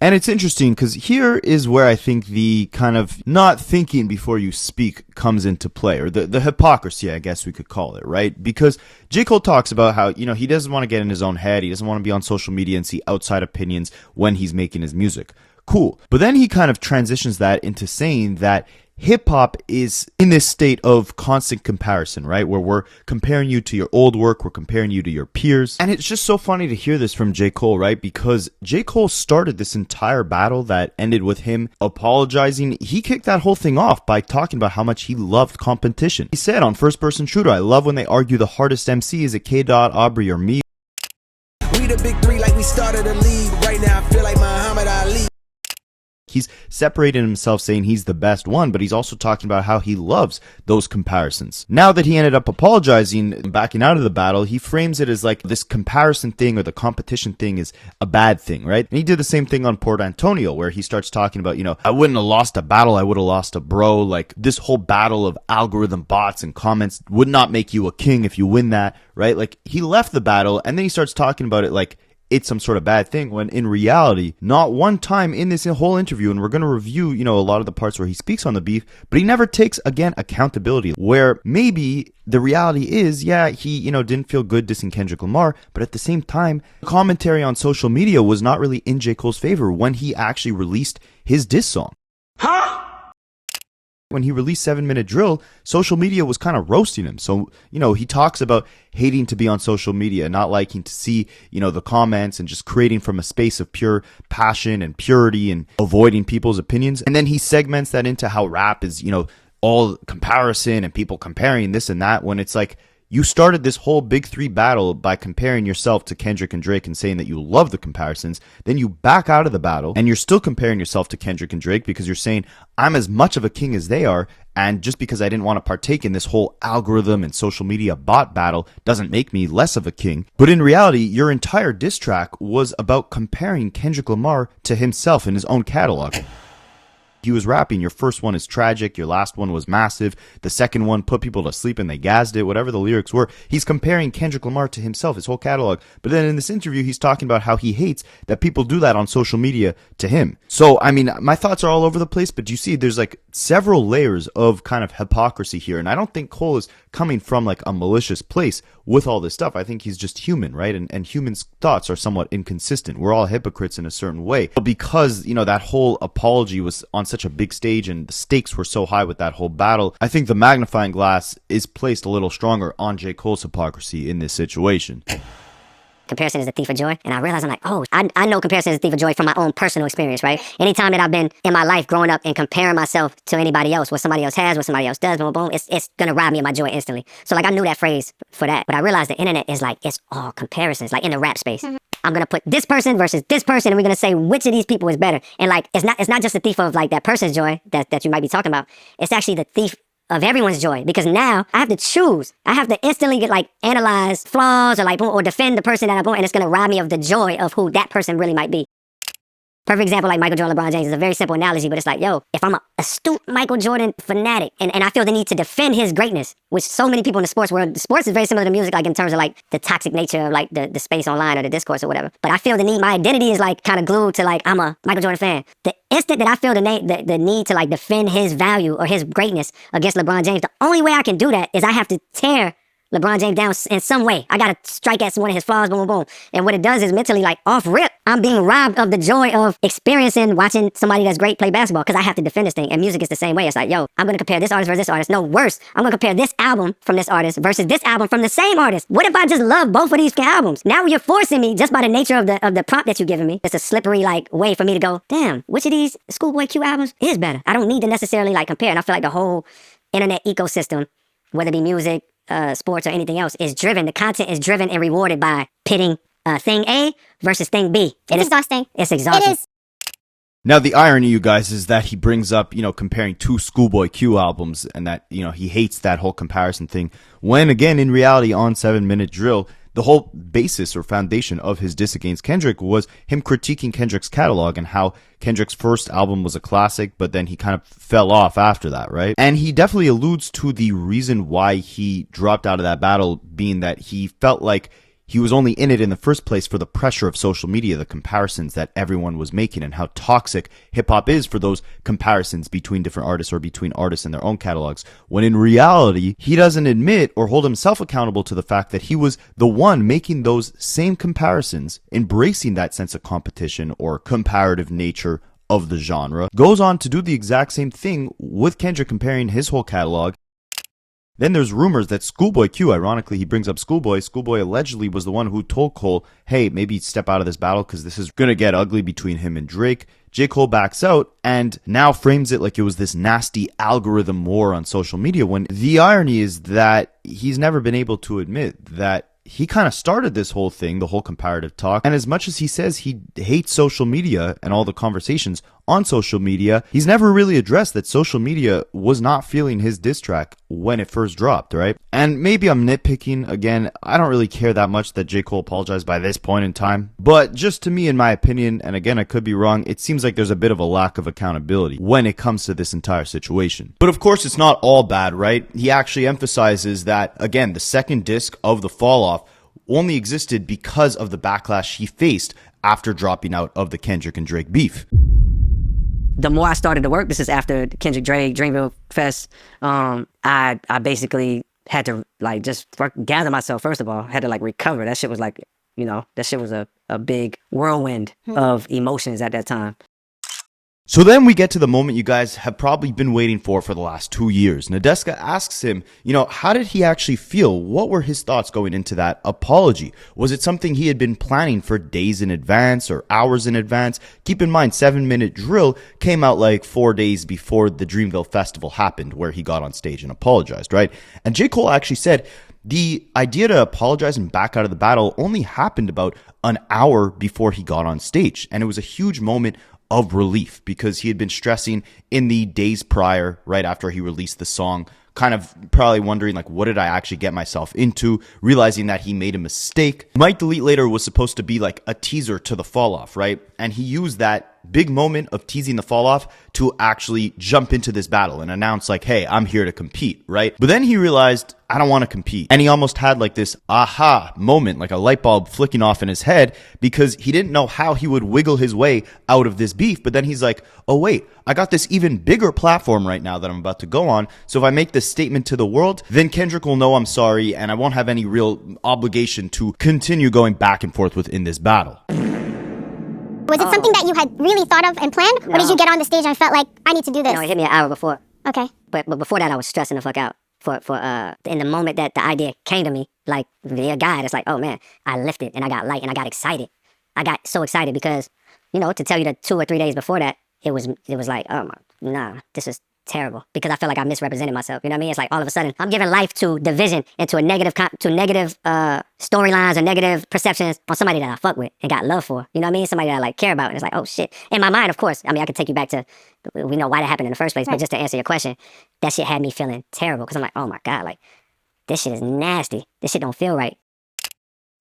And it's interesting because here is where I think the kind of not thinking before you speak comes into play, or the hypocrisy, I guess we could call it, right? Because J. Cole talks about how, you know, he doesn't want to get in his own head. He doesn't want to be on social media and see outside opinions when he's making his music. Cool. But then he kind of transitions that into saying that hip-hop is in this state of constant comparison, right? Where we're comparing you to your old work, we're comparing you to your peers. And it's just so funny to hear this from J. Cole, right? Because J. Cole started this entire battle that ended with him apologizing. He kicked that whole thing off by talking about how much he loved competition. He said on First Person Shooter, I love when they argue the hardest MC is a K. Aubrey, or me. We the big three like we started a league. Right now I feel like Muhammad Ali. He's separated himself, saying he's the best one, but he's also talking about how he loves those comparisons. Now that he ended up apologizing and backing out of the battle, he frames it as like this comparison thing or the competition thing is a bad thing, right? And he did the same thing on Port Antonio, where he starts talking about, you know, I wouldn't have lost a battle, I would have lost a bro. Like, this whole battle of algorithm bots and comments would not make you a king if you win that, right? Like, he left the battle and then he starts talking about it like it's some sort of bad thing, when in reality, not one time in this whole interview, and we're going to review, you know, a lot of the parts where he speaks on the beef, but he never takes, again, accountability, where maybe the reality is, yeah, he, you know, didn't feel good dissing Kendrick Lamar, but at the same time, commentary on social media was not really in J. Cole's favor when he actually released his diss song. Huh? When he released 7 Minute Drill, social media was kind of roasting him. So, you know, he talks about hating to be on social media, not liking to see, you know, the comments, and just creating from a space of pure passion and purity and avoiding people's opinions. And then he segments that into how rap is, you know, all comparison and people comparing this and that, when it's like, you started this whole big three battle by comparing yourself to Kendrick and Drake and saying that you love the comparisons. Then you back out of the battle and you're still comparing yourself to Kendrick and Drake because you're saying, I'm as much of a king as they are. And just because I didn't want to partake in this whole algorithm and social media bot battle doesn't make me less of a king. But in reality, your entire diss track was about comparing Kendrick Lamar to himself in his own catalog. He was rapping, your first one is tragic, your last one was massive, the second one put people to sleep and they gassed it, whatever the lyrics were. He's comparing Kendrick Lamar to himself, his whole catalog. But then in this interview, he's talking about how he hates that people do that on social media to him. So, I mean, my thoughts are all over the place, but you see there's like several layers of kind of hypocrisy here. And I don't think Cole is coming from like a malicious place with all this stuff. I think he's just human, right? And humans' thoughts are somewhat inconsistent. We're all hypocrites in a certain way. But because, you know, that whole apology was on such a big stage and the stakes were so high with that whole battle, I think the magnifying glass is placed a little stronger on J. Cole's hypocrisy in this situation. Comparison is the thief of joy. And I realized, I'm like, oh, I know comparison is the thief of joy from my own personal experience, right? Anytime that I've been in my life growing up and comparing myself to anybody else, what somebody else has, what somebody else does, boom, boom, it's going to rob me of my joy instantly. So like I knew that phrase for that. But I realized the internet is like, it's all comparisons, like in the rap space. I'm going to put this person versus this person and we're going to say which of these people is better. And like, it's not just the thief of like that person's joy that you might be talking about. It's actually the thief of everyone's joy, because now I have to choose. I have to instantly get like analyze flaws or like boom, or defend the person that I'm and it's gonna rob me of the joy of who that person really might be. Perfect example, like Michael Jordan, LeBron James, is a very simple analogy, but it's like, yo, if I'm a astute Michael Jordan fanatic and I feel the need to defend his greatness, which so many people in the sports world, sports is very similar to music, like in terms of like the toxic nature of like the space online or the discourse or whatever. But I feel the need, my identity is like kind of glued to like, I'm a Michael Jordan fan. The instant that I feel the need to like defend his value or his greatness against LeBron James, the only way I can do that is I have to tear LeBron James down in some way. I gotta strike at one of his flaws, boom, boom, boom. And what it does is mentally, like off rip, I'm being robbed of the joy of experiencing watching somebody that's great play basketball because I have to defend this thing. And music is the same way. It's like, yo, I'm gonna compare this artist versus this artist. No, worse, I'm gonna compare this album from this artist versus this album from the same artist. What if I just love both of these albums? Now you're forcing me, just by the nature of the prompt that you're giving me. It's a slippery like way for me to go, damn, which of these Schoolboy Q albums is better? I don't need to necessarily like compare. And I feel like the whole internet ecosystem, whether it be music, sports or anything else, is driven. The content is driven and rewarded by pitting thing A versus thing B. It's exhausting. It's exhausting. It is. Now, the irony, you guys, is that he brings up, you know, comparing two Schoolboy Q albums and that, you know, he hates that whole comparison thing. When, again, in reality, on 7 Minute Drill, the whole basis or foundation of his diss against Kendrick was him critiquing Kendrick's catalog and how Kendrick's first album was a classic, but then he kind of fell off after that, right? And he definitely alludes to the reason why he dropped out of that battle being that he felt like he was only in it in the first place for the pressure of social media, the comparisons that everyone was making, and how toxic hip-hop is for those comparisons between different artists or between artists and their own catalogs, when in reality, he doesn't admit or hold himself accountable to the fact that he was the one making those same comparisons, embracing that sense of competition or comparative nature of the genre. Goes on to do the exact same thing with Kendrick, comparing his whole catalog. Then there's rumors that Schoolboy Q, ironically, he brings up Schoolboy. Schoolboy allegedly was the one who told Cole, hey, maybe step out of this battle because this is going to get ugly between him and Drake. J. Cole backs out and now frames it like it was this nasty algorithm war on social media, when the irony is that he's never been able to admit that he kind of started this whole thing, the whole comparative talk. And as much as he says he hates social media and all the conversations on social media, he's never really addressed that social media was not feeling his diss track when it first dropped, right? And maybe I'm nitpicking. Again, I don't really care that much that J. Cole apologized by this point in time. But just to me, in my opinion, and again, I could be wrong, it seems like there's a bit of a lack of accountability when it comes to this entire situation. But of course, it's not all bad, right? He actually emphasizes that, again, the second disc of The Fall Off only existed because of the backlash he faced after dropping out of the Kendrick and Drake beef. The more I started to work, this is after the Kendrick Drake Dreamville Fest, I basically had to like just gather myself. First of all, had to like recover. That shit was like, you know, that shit was a big whirlwind of emotions at that time. So then we get to the moment you guys have probably been waiting for the last 2 years. Nadeska asks him, you know, how did he actually feel? What were his thoughts going into that apology? Was it something he had been planning for days in advance or hours in advance? Keep in mind, 7 Minute Drill came out like 4 days before the Dreamville Festival happened, where he got on stage and apologized, right? And J. Cole actually said the idea to apologize and back out of the battle only happened about an hour before he got on stage. And it was a huge moment of relief because he had been stressing in the days prior, right after he released the song, kind of probably wondering, like, what did I actually get myself into, realizing that he made a mistake. Might Delete Later was supposed to be like a teaser to The Fall Off, right? And he used that big moment of teasing the fall off to actually jump into this battle and announce like, hey, I'm here to compete, right? But then he realized, I don't want to compete. And he almost had like this aha moment, like a light bulb flicking off in his head, because he didn't know how he would wiggle his way out of this beef. But then he's like, oh wait, I got this even bigger platform right now that I'm about to go on. So if I make this statement to the world, then Kendrick will know I'm sorry and I won't have any real obligation to continue going back and forth within this battle. Was it something that you had really thought of and planned? Or did you get on the stage and felt like, I need to do this? No, it hit me an hour before. Okay. But before that, I was stressing the fuck out. In the moment that the idea came to me, like via God, it's like, oh man, I lifted and I got light and I got excited. I got so excited because, you know, to tell you the 2 or 3 days before that, it was like, oh my, nah, this is terrible, because I feel like I misrepresented myself. You know what I mean? It's like all of a sudden I'm giving life to division and to negative storylines or negative perceptions on somebody that I fuck with and got love for. You know what I mean? Somebody that I like care about. And it's like, oh shit. In my mind, of course, I mean, I could take you back to, we know why that happened in the first place, but just to answer your question, that shit had me feeling terrible, because I'm like, oh my God, like this shit is nasty. This shit don't feel right.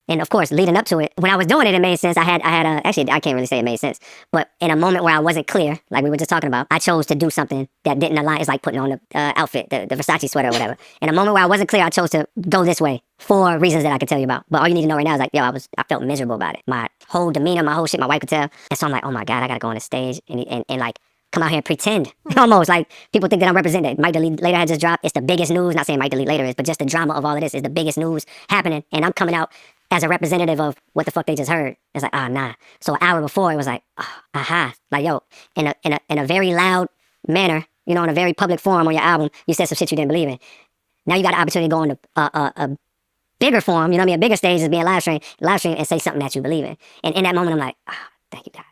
And of course, leading up to it, when I was doing it, it made sense. Actually, I can't really say it made sense, but in a moment where I wasn't clear, like we were just talking about, I chose to do something that didn't align. It's like putting on the outfit, the Versace sweater or whatever. In a moment where I wasn't clear, I chose to go this way for reasons that I could tell you about. But all you need to know right now is like, yo, I felt miserable about it. My whole demeanor, my whole shit, my wife could tell. And so I'm like, oh my God, I gotta go on the stage and like come out here and pretend. Almost like people think that I'm represented. Mike Delete Later had just dropped. It's the biggest news. Not saying Mike Delete Later is, but just the drama of all of this is the biggest news happening. And I'm coming out as a representative of what the fuck they just heard. It's like, nah. So an hour before, it was like, like, yo, in a very loud manner, you know, in a very public forum on your album, you said some shit you didn't believe in. Now you got the opportunity to go on a bigger forum, you know what I mean, a bigger stage is being live stream and say something that you believe in. And in that moment, I'm like, thank you, God.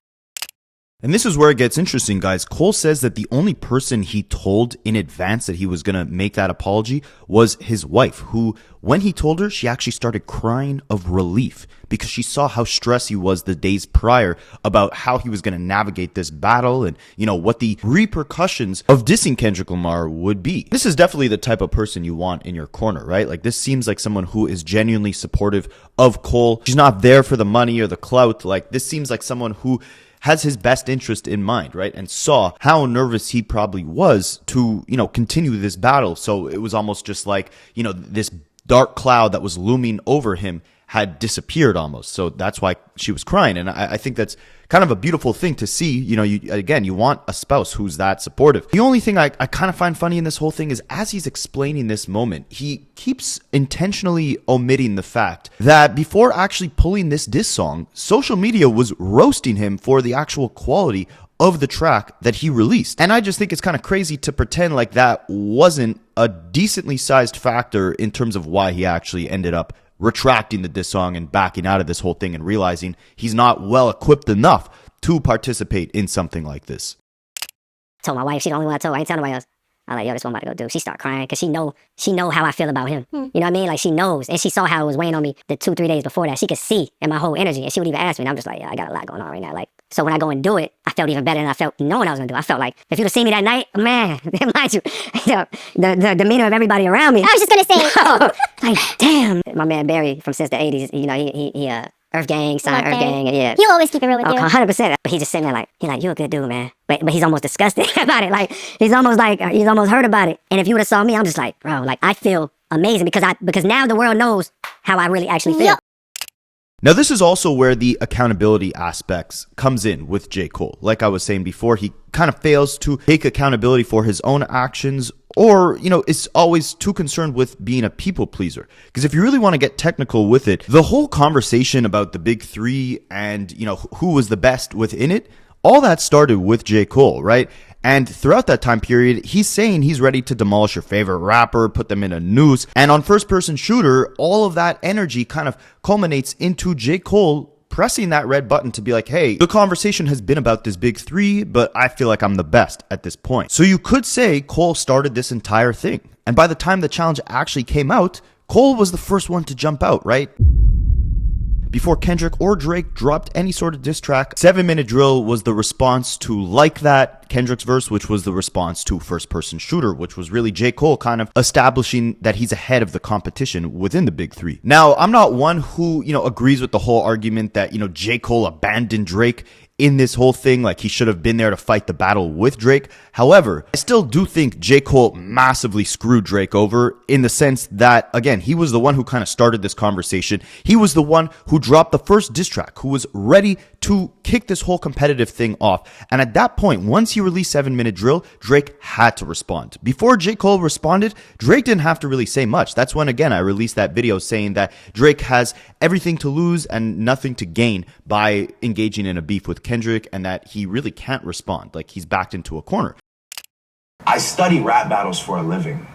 And this is where it gets interesting, guys. Cole says that the only person he told in advance that he was going to make that apology was his wife, who, when he told her, she actually started crying of relief because she saw how stressed he was the days prior about how he was going to navigate this battle and, you know, what the repercussions of dissing Kendrick Lamar would be. This is definitely the type of person you want in your corner, right? Like, this seems like someone who is genuinely supportive of Cole. She's not there for the money or the clout. Like, this seems like someone who has his best interest in mind, right? And saw how nervous he probably was to, you know, continue this battle. So it was almost just like, you know, this dark cloud that was looming over him had disappeared almost. So that's why she was crying. And I think that's kind of a beautiful thing to see. You know, you want a spouse who's that supportive. The only thing I kind of find funny in this whole thing is as he's explaining this moment, he keeps intentionally omitting the fact that before actually pulling this diss song, social media was roasting him for the actual quality of the track that he released. And I just think it's kind of crazy to pretend like that wasn't a decently sized factor in terms of why he actually ended up retracting the diss song and backing out of this whole thing and realizing he's not well equipped enough to participate in something like this. I told my wife, she the only one I told. I ain't telling nobody else. I'm like, yo, this one about to go do. She start crying because she know how I feel about him. You know what I mean? Like, she knows. And she saw how it was weighing on me the 2-3 days before that. She could see in my whole energy. And she would even ask me. And I'm just like, yeah, I got a lot going on right now. Like, so when I go and do it, I felt even better than I felt knowing I was going to do it. I felt like, if you'd have seen me that night, man, mind you, the demeanor of everybody around me. I was just going to say. Like, damn. My man Barry from since the 80s, you know, he Earth Gang, signed Earth Gang, yeah. He'll always keep it real with you. 100%. But he just sitting there like, you a good dude, man. But he's almost disgusted about it. Like, he's almost hurt about it. And if you would have saw me, I'm just like, bro, like, I feel amazing because now the world knows how I really actually feel. Yep. Now, this is also where the accountability aspects comes in with J. Cole. Like I was saying before, he kind of fails to take accountability for his own actions, or, you know, is always too concerned with being a people pleaser. Because if you really want to get technical with it, the whole conversation about the big three and, you know, who was the best within it, all that started with J. Cole, right? And throughout that time period, he's saying he's ready to demolish your favorite rapper, put them in a noose. And on First Person Shooter, all of that energy kind of culminates into J. Cole pressing that red button to be like, hey, the conversation has been about this big three, but I feel like I'm the best at this point. So you could say Cole started this entire thing. And by the time the challenge actually came out, Cole was the first one to jump out, right? Before Kendrick or Drake dropped any sort of diss track, 7 Minute Drill was the response to Like That, Kendrick's verse, which was the response to First Person Shooter, which was really J. Cole kind of establishing that he's ahead of the competition within the big three. Now, I'm not one who, you know, agrees with the whole argument that, you know, J. Cole abandoned Drake in this whole thing. Like, he should have been there to fight the battle with Drake. However, I still do think J. Cole massively screwed Drake over in the sense that, again, he was the one who kind of started this conversation. He was the one who dropped the first diss track, who was ready to kick this whole competitive thing off. And at that point, once he released 7 Minute Drill, Drake had to respond. Before J. Cole responded, Drake didn't have to really say much. That's when, again, I released that video saying that Drake has everything to lose and nothing to gain by engaging in a beef with Kendrick, and that he really can't respond. Like, he's backed into a corner. I study rap battles for a living.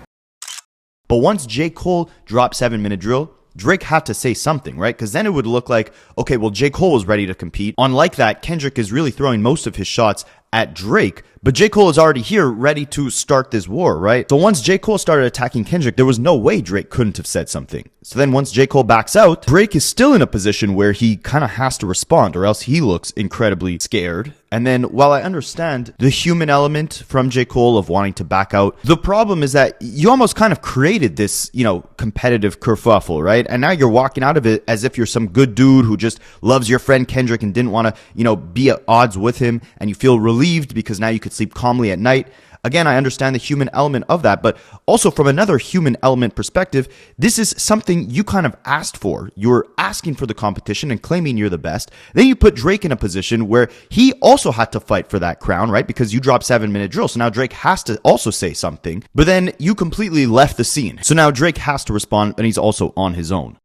But once J. Cole dropped 7 Minute Drill, Drake had to say something, right? Because then it would look like, okay, well, J. Cole was ready to compete. Unlike that, Kendrick is really throwing most of his shots at Drake, but J. Cole is already here ready to start this war, right? So once J. Cole started attacking Kendrick, there was no way Drake couldn't have said something. So then once J. Cole backs out, Drake is still in a position where he kind of has to respond, or else he looks incredibly scared. And then while I understand the human element from J. Cole of wanting to back out, the problem is that you almost kind of created this, competitive kerfuffle, right? And now you're walking out of it as if you're some good dude who just loves your friend Kendrick and didn't want to, be at odds with him, and you feel relieved because now you could sleep calmly at night. Again, I understand the human element of that, but also from another human element perspective, this is something you kind of asked for. You're asking for the competition and claiming you're the best. Then you put Drake in a position where he also had to fight for that crown, right? Because you dropped 7 Minute Drill. So now Drake has to also say something, but then you completely left the scene. So now Drake has to respond, and he's also on his own.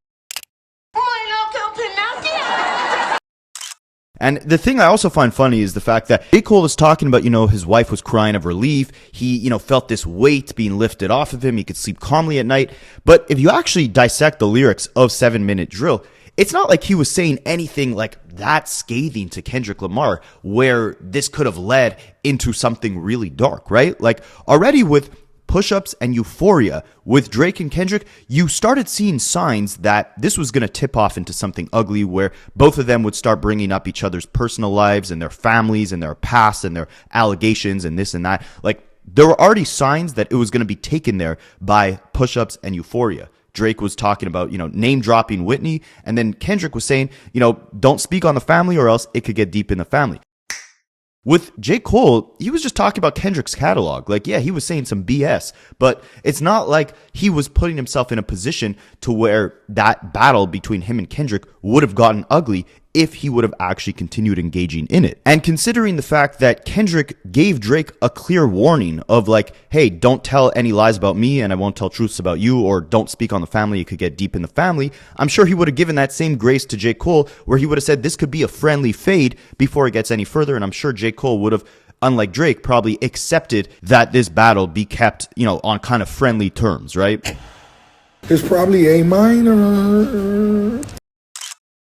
And the thing I also find funny is the fact that J. Cole is talking about, his wife was crying of relief. He, felt this weight being lifted off of him. He could sleep calmly at night. But if you actually dissect the lyrics of 7 Minute Drill, it's not like he was saying anything like that scathing to Kendrick Lamar where this could have led into something really dark, right? Like, already with Push-Ups and Euphoria with Drake and Kendrick, you started seeing signs that this was going to tip off into something ugly where both of them would start bringing up each other's personal lives and their families and their past and their allegations and this and that. Like, there were already signs that it was going to be taken there by Push-Ups and Euphoria. Drake was talking about, name dropping Whitney, and then Kendrick was saying, don't speak on the family or else it could get deep in the family. With J. Cole, he was just talking about Kendrick's catalog. Like, yeah, he was saying some BS, but it's not like he was putting himself in a position to where that battle between him and Kendrick would have gotten ugly if he would have actually continued engaging in it. And considering the fact that Kendrick gave Drake a clear warning of like, hey, don't tell any lies about me and I won't tell truths about you, or don't speak on the family, it could get deep in the family, I'm sure he would have given that same grace to J. Cole where he would have said this could be a friendly fade before it gets any further. And I'm sure J. Cole would have, unlike Drake, probably accepted that this battle be kept, on kind of friendly terms, right? It's probably A minor.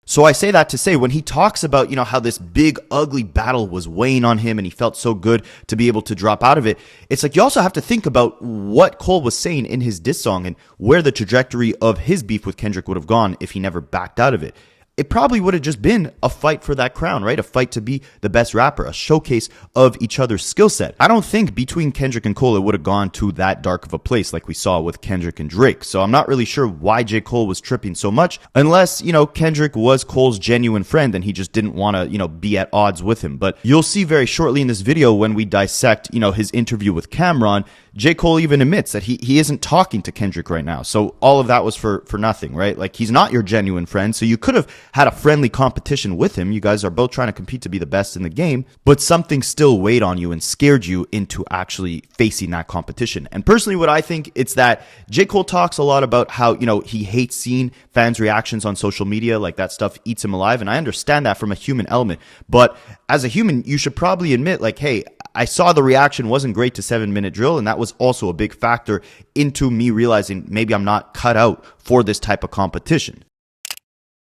So I say that to say, when he talks about, how this big, ugly battle was weighing on him and he felt so good to be able to drop out of it, it's like you also have to think about what Cole was saying in his diss song and where the trajectory of his beef with Kendrick would have gone if he never backed out of it. It probably would have just been a fight for that crown, right? A fight to be the best rapper, a showcase of each other's skill set. I don't think between Kendrick and Cole it would have gone to that dark of a place like we saw with Kendrick and Drake. So I'm not really sure why J. Cole was tripping so much, unless, Kendrick was Cole's genuine friend and he just didn't want to, be at odds with him. But you'll see very shortly in this video when we dissect, his interview with Cam'ron, J. Cole even admits that he isn't talking to Kendrick right now. So all of that was for nothing, right? Like, he's not your genuine friend. So you could have had a friendly competition with him. You guys are both trying to compete to be the best in the game, but something still weighed on you and scared you into actually facing that competition. And personally, what I think, it's that J. Cole talks a lot about how, he hates seeing fans' reactions on social media. Like, that stuff eats him alive. And I understand that from a human element. But as a human, you should probably admit, like, hey, I saw the reaction wasn't great to 7 Minute Drill, and that was also a big factor into me realizing maybe I'm not cut out for this type of competition.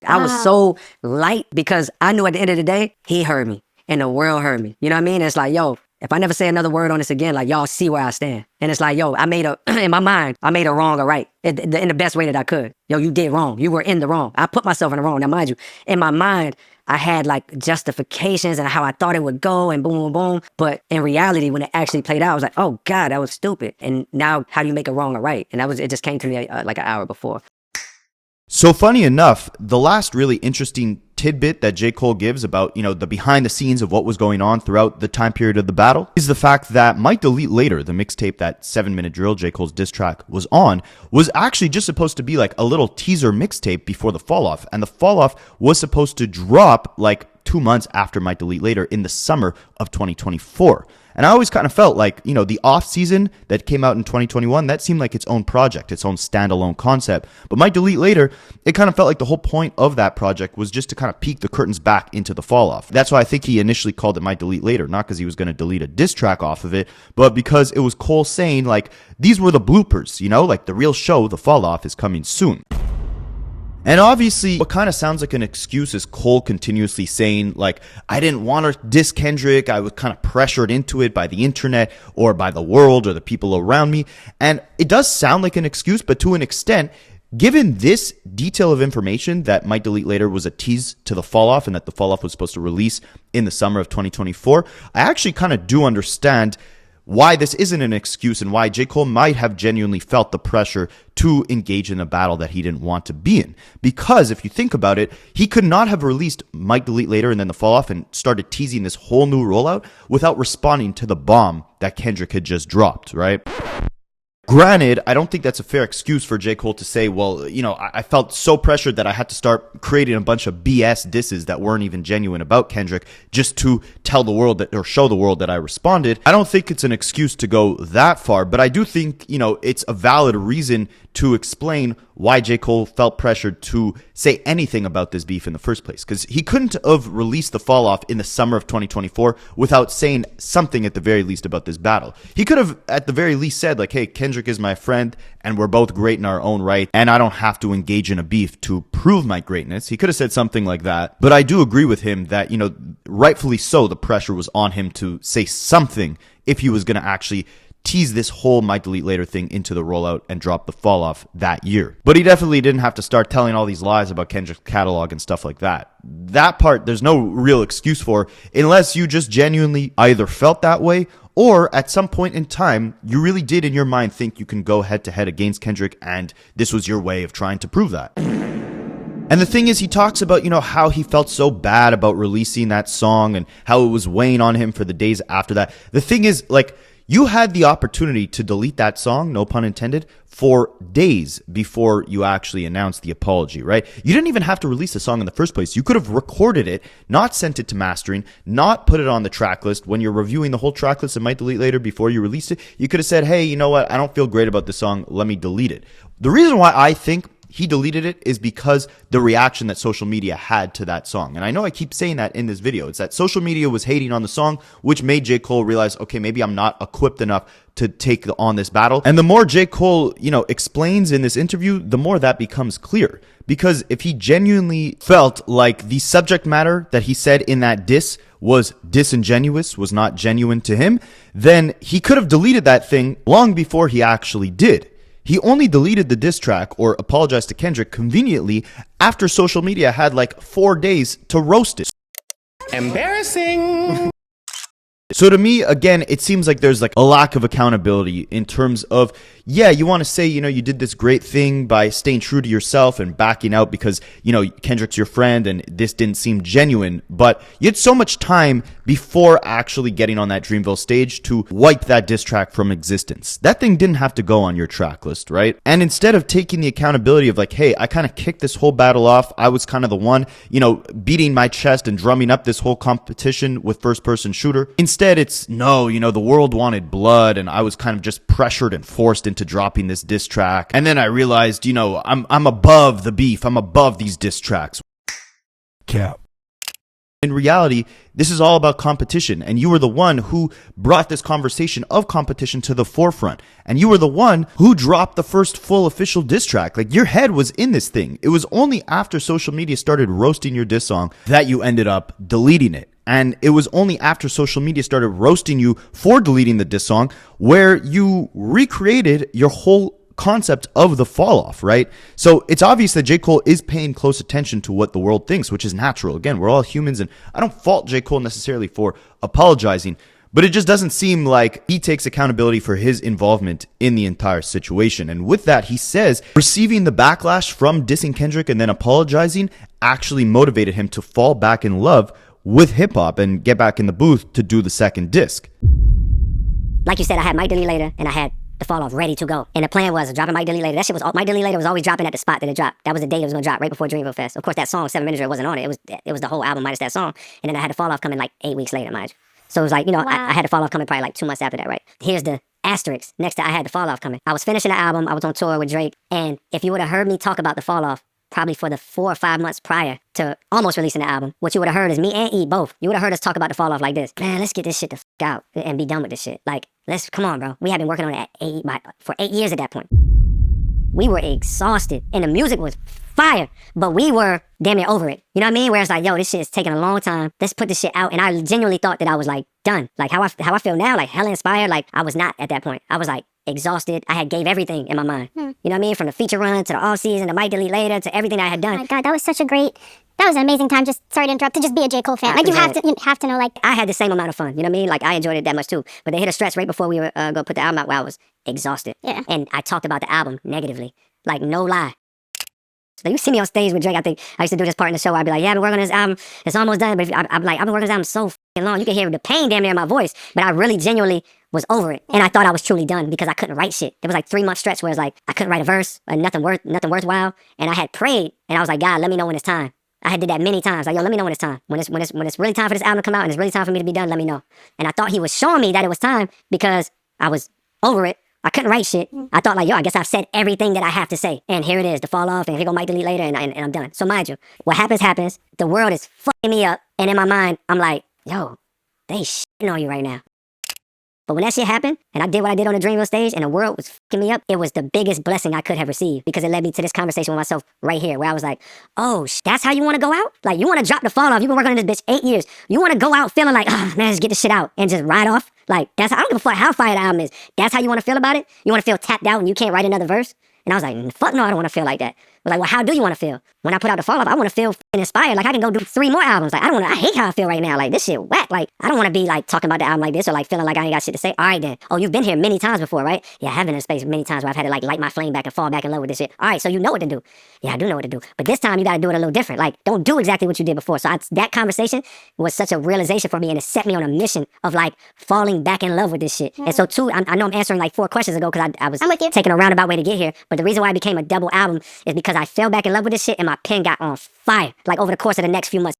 I was so light because I knew at the end of the day, he heard me and the world heard me. You know what I mean? It's like, yo, if I never say another word on this again, like, y'all see where I stand. And it's like, yo, in my mind, I made a wrong or right in the best way that I could. Yo, you did wrong. You were in the wrong. I put myself in the wrong. Now, mind you, in my mind, I had like justifications and how I thought it would go and boom, boom, boom. But in reality, when it actually played out, I was like, oh God, that was stupid. And now how do you make a wrong or right? And it just came to me like an hour before. So funny enough, the last really interesting tidbit that J. Cole gives about, the behind the scenes of what was going on throughout the time period of the battle is the fact that Might Delete Later, the mixtape that 7-minute drill J. Cole's diss track was on, was actually just supposed to be like a little teaser mixtape before the fall off. And the fall off was supposed to drop like 2 months after Might Delete Later in the summer of 2024. And I always kind of felt like, the off season that came out in 2021, that seemed like its own project, its own standalone concept. But Might Delete Later, it kind of felt like the whole point of that project was just to kind of peek the curtains back into the fall off. That's why I think he initially called it Might Delete Later, not because he was going to delete a diss track off of it, but because it was Cole saying like, these were the bloopers, like the real show, the fall off is coming soon. And obviously, what kind of sounds like an excuse is Cole continuously saying, like, I didn't want to diss Kendrick. I was kind of pressured into it by the internet or by the world or the people around me. And it does sound like an excuse, but to an extent, given this detail of information that Might Delete Later was a tease to the fall off and that the fall off was supposed to release in the summer of 2024, I actually kind of do understand why this isn't an excuse and why J. Cole might have genuinely felt the pressure to engage in a battle that he didn't want to be in. Because if you think about it, he could not have released Might Delete Later and then the fall off and started teasing this whole new rollout without responding to the bomb that Kendrick had just dropped, right? Granted, I don't think that's a fair excuse for J. Cole to say, well, I felt so pressured that I had to start creating a bunch of BS disses that weren't even genuine about Kendrick just to tell the world that, or show the world that I responded. I don't think it's an excuse to go that far, but I do think, it's a valid reason to explain why J. Cole felt pressured to say anything about this beef in the first place. Because he couldn't have released the fall off in the summer of 2024 without saying something at the very least about this battle. He could have at the very least said like, hey, Kendrick is my friend and we're both great in our own right and I don't have to engage in a beef to prove my greatness. He could have said something like that. But I do agree with him that, rightfully so, the pressure was on him to say something if he was going to actually tease this whole Might Delete Later thing into the rollout and drop the fall off that year. But he definitely didn't have to start telling all these lies about Kendrick's catalog and stuff like that. That part, there's no real excuse for, unless you just genuinely either felt that way or at some point in time, you really did in your mind think you can go head to head against Kendrick and this was your way of trying to prove that. And the thing is, he talks about, how he felt so bad about releasing that song and how it was weighing on him for the days after that. The thing is, like, you had the opportunity to delete that song, no pun intended, for days before you actually announced the apology, right? You didn't even have to release the song in the first place. You could have recorded it, not sent it to mastering, not put it on the track list. When you're reviewing the whole track list and Might Delete Later before you released it, you could have said, hey, you know what? I don't feel great about this song. Let me delete it. The reason why I think he deleted it is because the reaction that social media had to that song. And I know I keep saying that in this video. It's that social media was hating on the song, which made J. Cole realize, okay, maybe I'm not equipped enough to take on this battle. And the more J. Cole, explains in this interview, the more that becomes clear. Because if he genuinely felt like the subject matter that he said in that diss was disingenuous, was not genuine to him, then he could have deleted that thing long before he actually did. He only deleted the diss track or apologized to Kendrick conveniently after social media had like 4 days to roast it. Embarrassing. So to me, again, it seems like there's like a lack of accountability in terms of, yeah, you want to say, you did this great thing by staying true to yourself and backing out because, Kendrick's your friend and this didn't seem genuine. But you had so much time before actually getting on that Dreamville stage to wipe that diss track from existence. That thing didn't have to go on your track list, right? And instead of taking the accountability of like, hey, I kind of kicked this whole battle off. I was kind of the one, beating my chest and drumming up this whole competition with first person shooter. Instead, it's no, the world wanted blood and I was kind of just pressured and forced into dropping this diss track. And then I realized, I'm above the beef. I'm above these diss tracks. Cap. In reality, this is all about competition, and you were the one who brought this conversation of competition to the forefront, and you were the one who dropped the first full official diss track. Like, your head was in this thing. It was only after social media started roasting your diss song that you ended up deleting it. And it was only after social media started roasting you for deleting the diss song where you recreated your whole concept of the fall off, right? So it's obvious that J. Cole is paying close attention to what the world thinks, which is natural. Again, we're all humans, and I don't fault J. Cole necessarily for apologizing, But it just doesn't seem like he takes accountability for his involvement in the entire situation. And with that, he says receiving the backlash from dissing Kendrick and then apologizing actually motivated him to fall back in love with hip-hop and get back in the booth to do the second disc. Like you said, I had Mike Dilly Later and I had the Fall Off ready to go. And the plan was dropping Mike Dilly Later. That shit was, Mike Dilly Later was always dropping at the spot that it dropped. That was the day it was going to drop, right before Dreamville Fest. Of course, that song, 7 Minutes, wasn't on it. It was the whole album minus that song. And then I had the Fall Off coming like 8 weeks later, mind you. So it was like, you know, I had the Fall Off coming probably like 2 months after that, right? Here's the asterisk next to I had the Fall Off coming. I was finishing the album. I was on tour with Drake. And if you would have heard me talk about the Fall Off, probably for the 4 or 5 months prior to almost releasing the album, what you would have heard is me and E both. You would have heard us talk about the Fall Off like this. Man, let's get this shit the f*** out and be done with this shit. Like, come on, bro. We had been working on it for 8 years at that point. We were exhausted and the music was fire, but we were damn near over it. You know what I mean? Where it's like, yo, this shit is taking a long time. Let's put this shit out. And I genuinely thought that I was like done. Like how I feel now, like hella inspired. Like I was not at that point. I was like exhausted. I had gave everything in my mind. You know what I mean? From the feature run to the off season, to Mike Dilly Later, to everything I had done. Oh my God, that was an amazing time. Just sorry to interrupt, to just be a J. Cole fan. Like you have to know, like I had the same amount of fun. You know what I mean? Like I enjoyed it that much too. But they hit a stretch right before we were gonna put the album out where I was exhausted. Yeah. And I talked about the album negatively. Like no lie. So you see me on stage with Drake. I think I used to do this part in the show where I'd be like, yeah, I've been working on this album. It's almost done. But I'm like, I've been working on this album so f***ing long. You can hear the pain damn near in my voice. But I really genuinely was over it. And I thought I was truly done because I couldn't write shit. There was like 3 month stretch where it's like, I couldn't write a verse or nothing worthwhile. And I had prayed and I was like, God, let me know when it's time. I had did that many times. Like, yo, let me know when it's time. When it's really time for this album to come out and it's really time for me to be done, let me know. And I thought he was showing me that it was time because I was over it. I couldn't write shit. I thought like, yo, I guess I've said everything that I have to say. And here it is, the Fall Off, and here go Mike Delete Later, and I'm done. So mind you, what happens. The world is fucking me up. And in my mind, I'm like, yo, they shitting on you right now. But when that shit happened, and I did what I did on the Dreamville stage, and the world was fucking me up, it was the biggest blessing I could have received because it led me to this conversation with myself right here, where I was like, oh, that's how you want to go out? Like, you want to drop the Fall Off? You've been working on this bitch 8 years. You want to go out feeling like, oh, man, just get this shit out and just ride off? Like, I don't give a fuck how fire the album is. That's how you want to feel about it? You want to feel tapped out and you can't write another verse? And I was like, fuck no, I don't want to feel like that. I was like, well, how do you want to feel? When I put out the Fall Off, I want to feel inspired. Like, I can go do 3 more albums. Like, I hate how I feel right now. Like, this shit whack. Like, I don't want to be, like, talking about the album like this or, like, feeling like I ain't got shit to say. All right, then. Oh, you've been here many times before, right? Yeah, I have been in a space many times where I've had to, like, light my flame back and fall back in love with this shit. All right, so you know what to do. Yeah, I do know what to do. But this time, you got to do it a little different. Like, don't do exactly what you did before. So that conversation was such a realization for me, and it set me on a mission of, like, falling back in love with this shit. And so, too, I know I'm answering, like, 4 questions ago because I was taking a roundabout way to get here. But the reason why it became a double album is because I fell back in love with this shit and my pen got on fire, like, over the course of the next few months.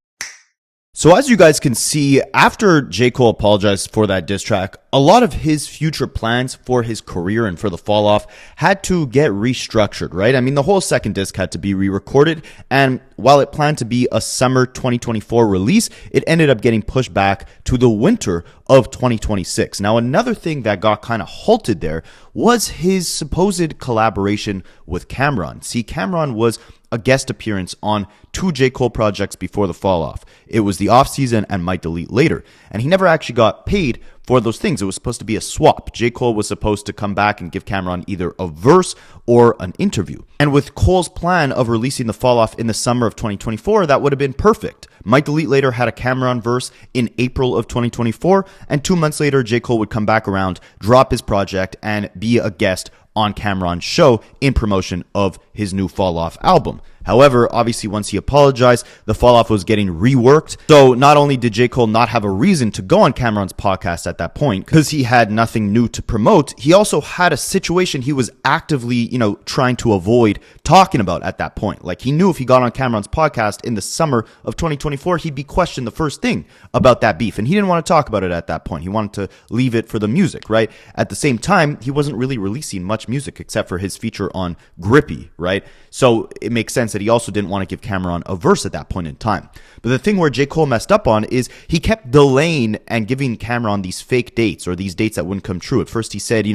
So as you guys can see, after J. Cole apologized for that diss track, a lot of his future plans for his career and for the Fall Off had to get restructured, right? I mean, the whole second disc had to be re-recorded, and while it planned to be a summer 2024 release, it ended up getting pushed back to the winter of 2026. Now, another thing that got kind of halted there was his supposed collaboration with Cam'ron. See, Cam'ron was a guest appearance on 2 J. Cole projects before the Fall Off. It was the Off Season and Might Delete Later. And he never actually got paid for those things. It was supposed to be a swap. J. Cole was supposed to come back and give Cam'ron either a verse or an interview. And with Cole's plan of releasing the Fall Off in the summer of 2024, that would have been perfect. Might Delete Later had a Cam'ron verse in April of 2024, and 2 months later, J. Cole would come back around, drop his project, and be a guest on Cam'ron's show in promotion of his new Fall Off album. However, obviously, once he apologized, the Fall Off was getting reworked. So not only did J. Cole not have a reason to go on Cam'ron's podcast at that point, because he had nothing new to promote, he also had a situation he was actively, trying to avoid talking about at that point. Like, he knew if he got on Cam'ron's podcast in the summer of 2024, he'd be questioned the first thing about that beef. And he didn't want to talk about it at that point. He wanted to leave it for the music, right? At the same time, he wasn't really releasing much music except for his feature on Grippy, right? So it makes sense that he also didn't want to give Cam'ron a verse at that point in time. But the thing where J. Cole messed up on is he kept delaying and giving Cam'ron these fake dates, or these dates that wouldn't come true. At first he said,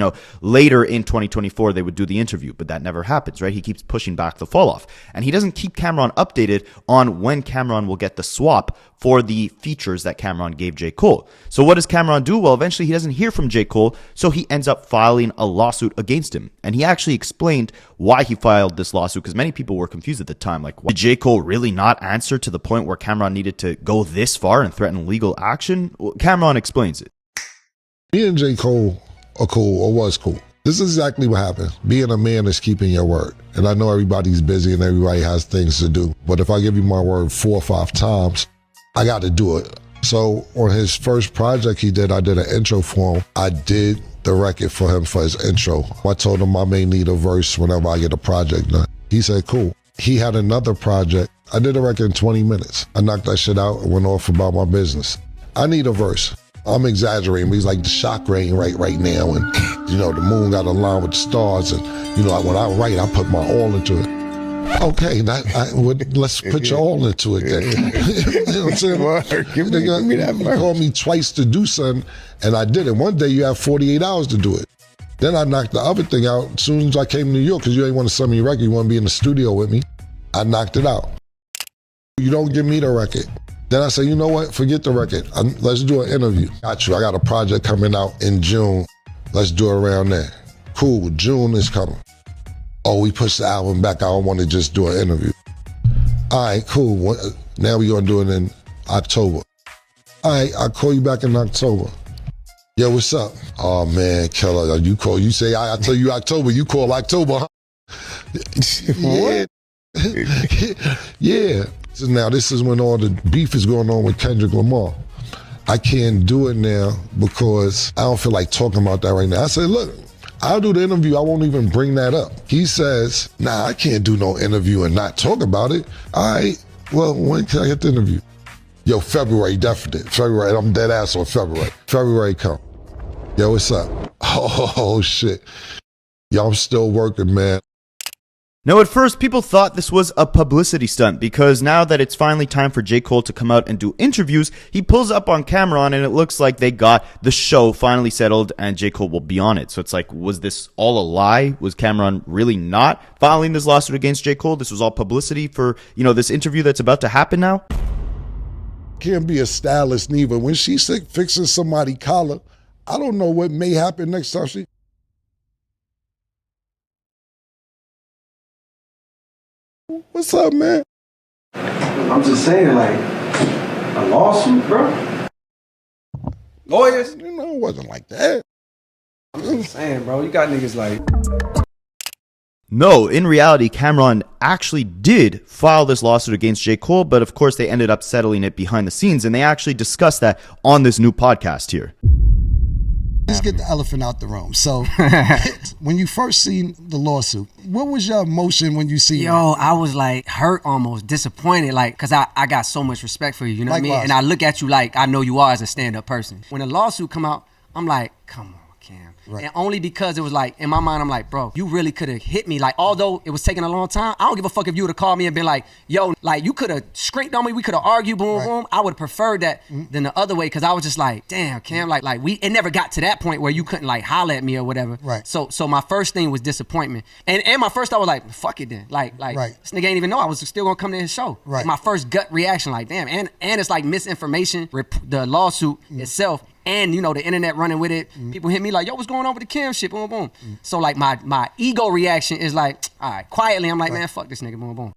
later in 2024 they would do the interview, but that never happens, right? He keeps pushing back the Fall Off. And he doesn't keep Cam'ron updated on when Cam'ron will get the swap for the features that Cam'ron gave J. Cole. So what does Cam'ron do? Well, eventually he doesn't hear from J. Cole, so he ends up filing a lawsuit against him. And he actually explained why he filed this lawsuit, because many people were confused at the time. Like, did J. Cole really not answer to the point where Cam'ron needed to go this far and threaten legal action? Well, Cam'ron explains it. Me and J. Cole are cool, or was cool. This is exactly what happened. Being a man is keeping your word. And I know everybody's busy and everybody has things to do. But if I give you my word 4 or 5 times, I got to do it. So on his first project he did, I did an intro for him. I did the record for him for his intro. I told him I may need a verse whenever I get a project done. He said, cool. He had another project. I did a record in 20 minutes. I knocked that shit out and went off about my business. I need a verse. I'm exaggerating, but he's like, the shock ain't right now. And, you know, the moon got aligned with the stars. And, you know, when I write, I put my all into it. Okay, let's put your all into it then. You know what I'm saying? Give me that verse. You called me twice to do something, and I did it. One day you have 48 hours to do it. Then I knocked the other thing out as soon as I came to New York, because you ain't want to send me a record, you want to be in the studio with me. I knocked it out. You don't give me the record. Then I said, you know what, forget the record. Let's do an interview. Got you, I got a project coming out in June. Let's do it around there. Cool, June is coming. Oh, we pushed the album back, I don't want to just do an interview. All right, cool, now we're gonna do it in October. All right, I'll call you back in October. Yo, what's up? Oh man, killer, you say I tell you October, you call October, huh? Yeah. Yeah. So now this is when all the beef is going on with Kendrick Lamar. I can't do it now because I don't feel like talking about that right now. I said, look, I'll do the interview, I won't even bring that up. He says, nah, I can't do no interview and not talk about it. All right, well, when can I get the interview? Yo, February, definite. February, I'm dead ass on February. February come. Yo, what's up? Oh, shit. Yo, I'm still working, man. Now, at first, people thought this was a publicity stunt because now that it's finally time for J. Cole to come out and do interviews, he pulls up on Cam'ron and it looks like they got the show finally settled and J. Cole will be on it. So it's like, was this all a lie? Was Cam'ron really not filing this lawsuit against J. Cole? This was all publicity for, you know, this interview that's about to happen now? Can't be a stylist neither. When she's fixing somebody's collar, I don't know what may happen next time she... What's up, man? I'm just saying, like, a lawsuit, bro? Lawyers? You know, it wasn't like that. I'm just saying, bro, you got niggas like... No, in reality, Cam'ron actually did file this lawsuit against J. Cole, but of course they ended up settling it behind the scenes, and they actually discussed that on this new podcast here. Let's get the elephant out the room. So, when you first seen the lawsuit, what was your emotion when you see it? Yo, I was like hurt almost, disappointed, like, cause I got so much respect for you, you know what I mean? And I look at you like I know you are as a stand-up person. When the lawsuit come out, I'm like, come on, Cam. Right. And only because it was like, in my mind, I'm like, bro, you really could have hit me. Like, although it was taking a long time, I don't give a fuck if you would have called me and been like, yo, like, you could have scraped on me, we could have argued, boom, boom. I would have preferred that than the other way, because I was just like, damn, Cam, like it never got to that point where you couldn't like holler at me or whatever. Right. So my first thing was disappointment. And my first thought was like, fuck it then. Like this nigga ain't even know I was still gonna come to his show. Right. Like, my first gut reaction, like, damn, and it's like misinformation, the lawsuit itself. And, you know, the internet running with it. People hit me like, yo, what's going on with the Cam shit? Boom, boom. So, like, my ego reaction is like, all right, quietly, I'm like, man, fuck this nigga, boom, boom.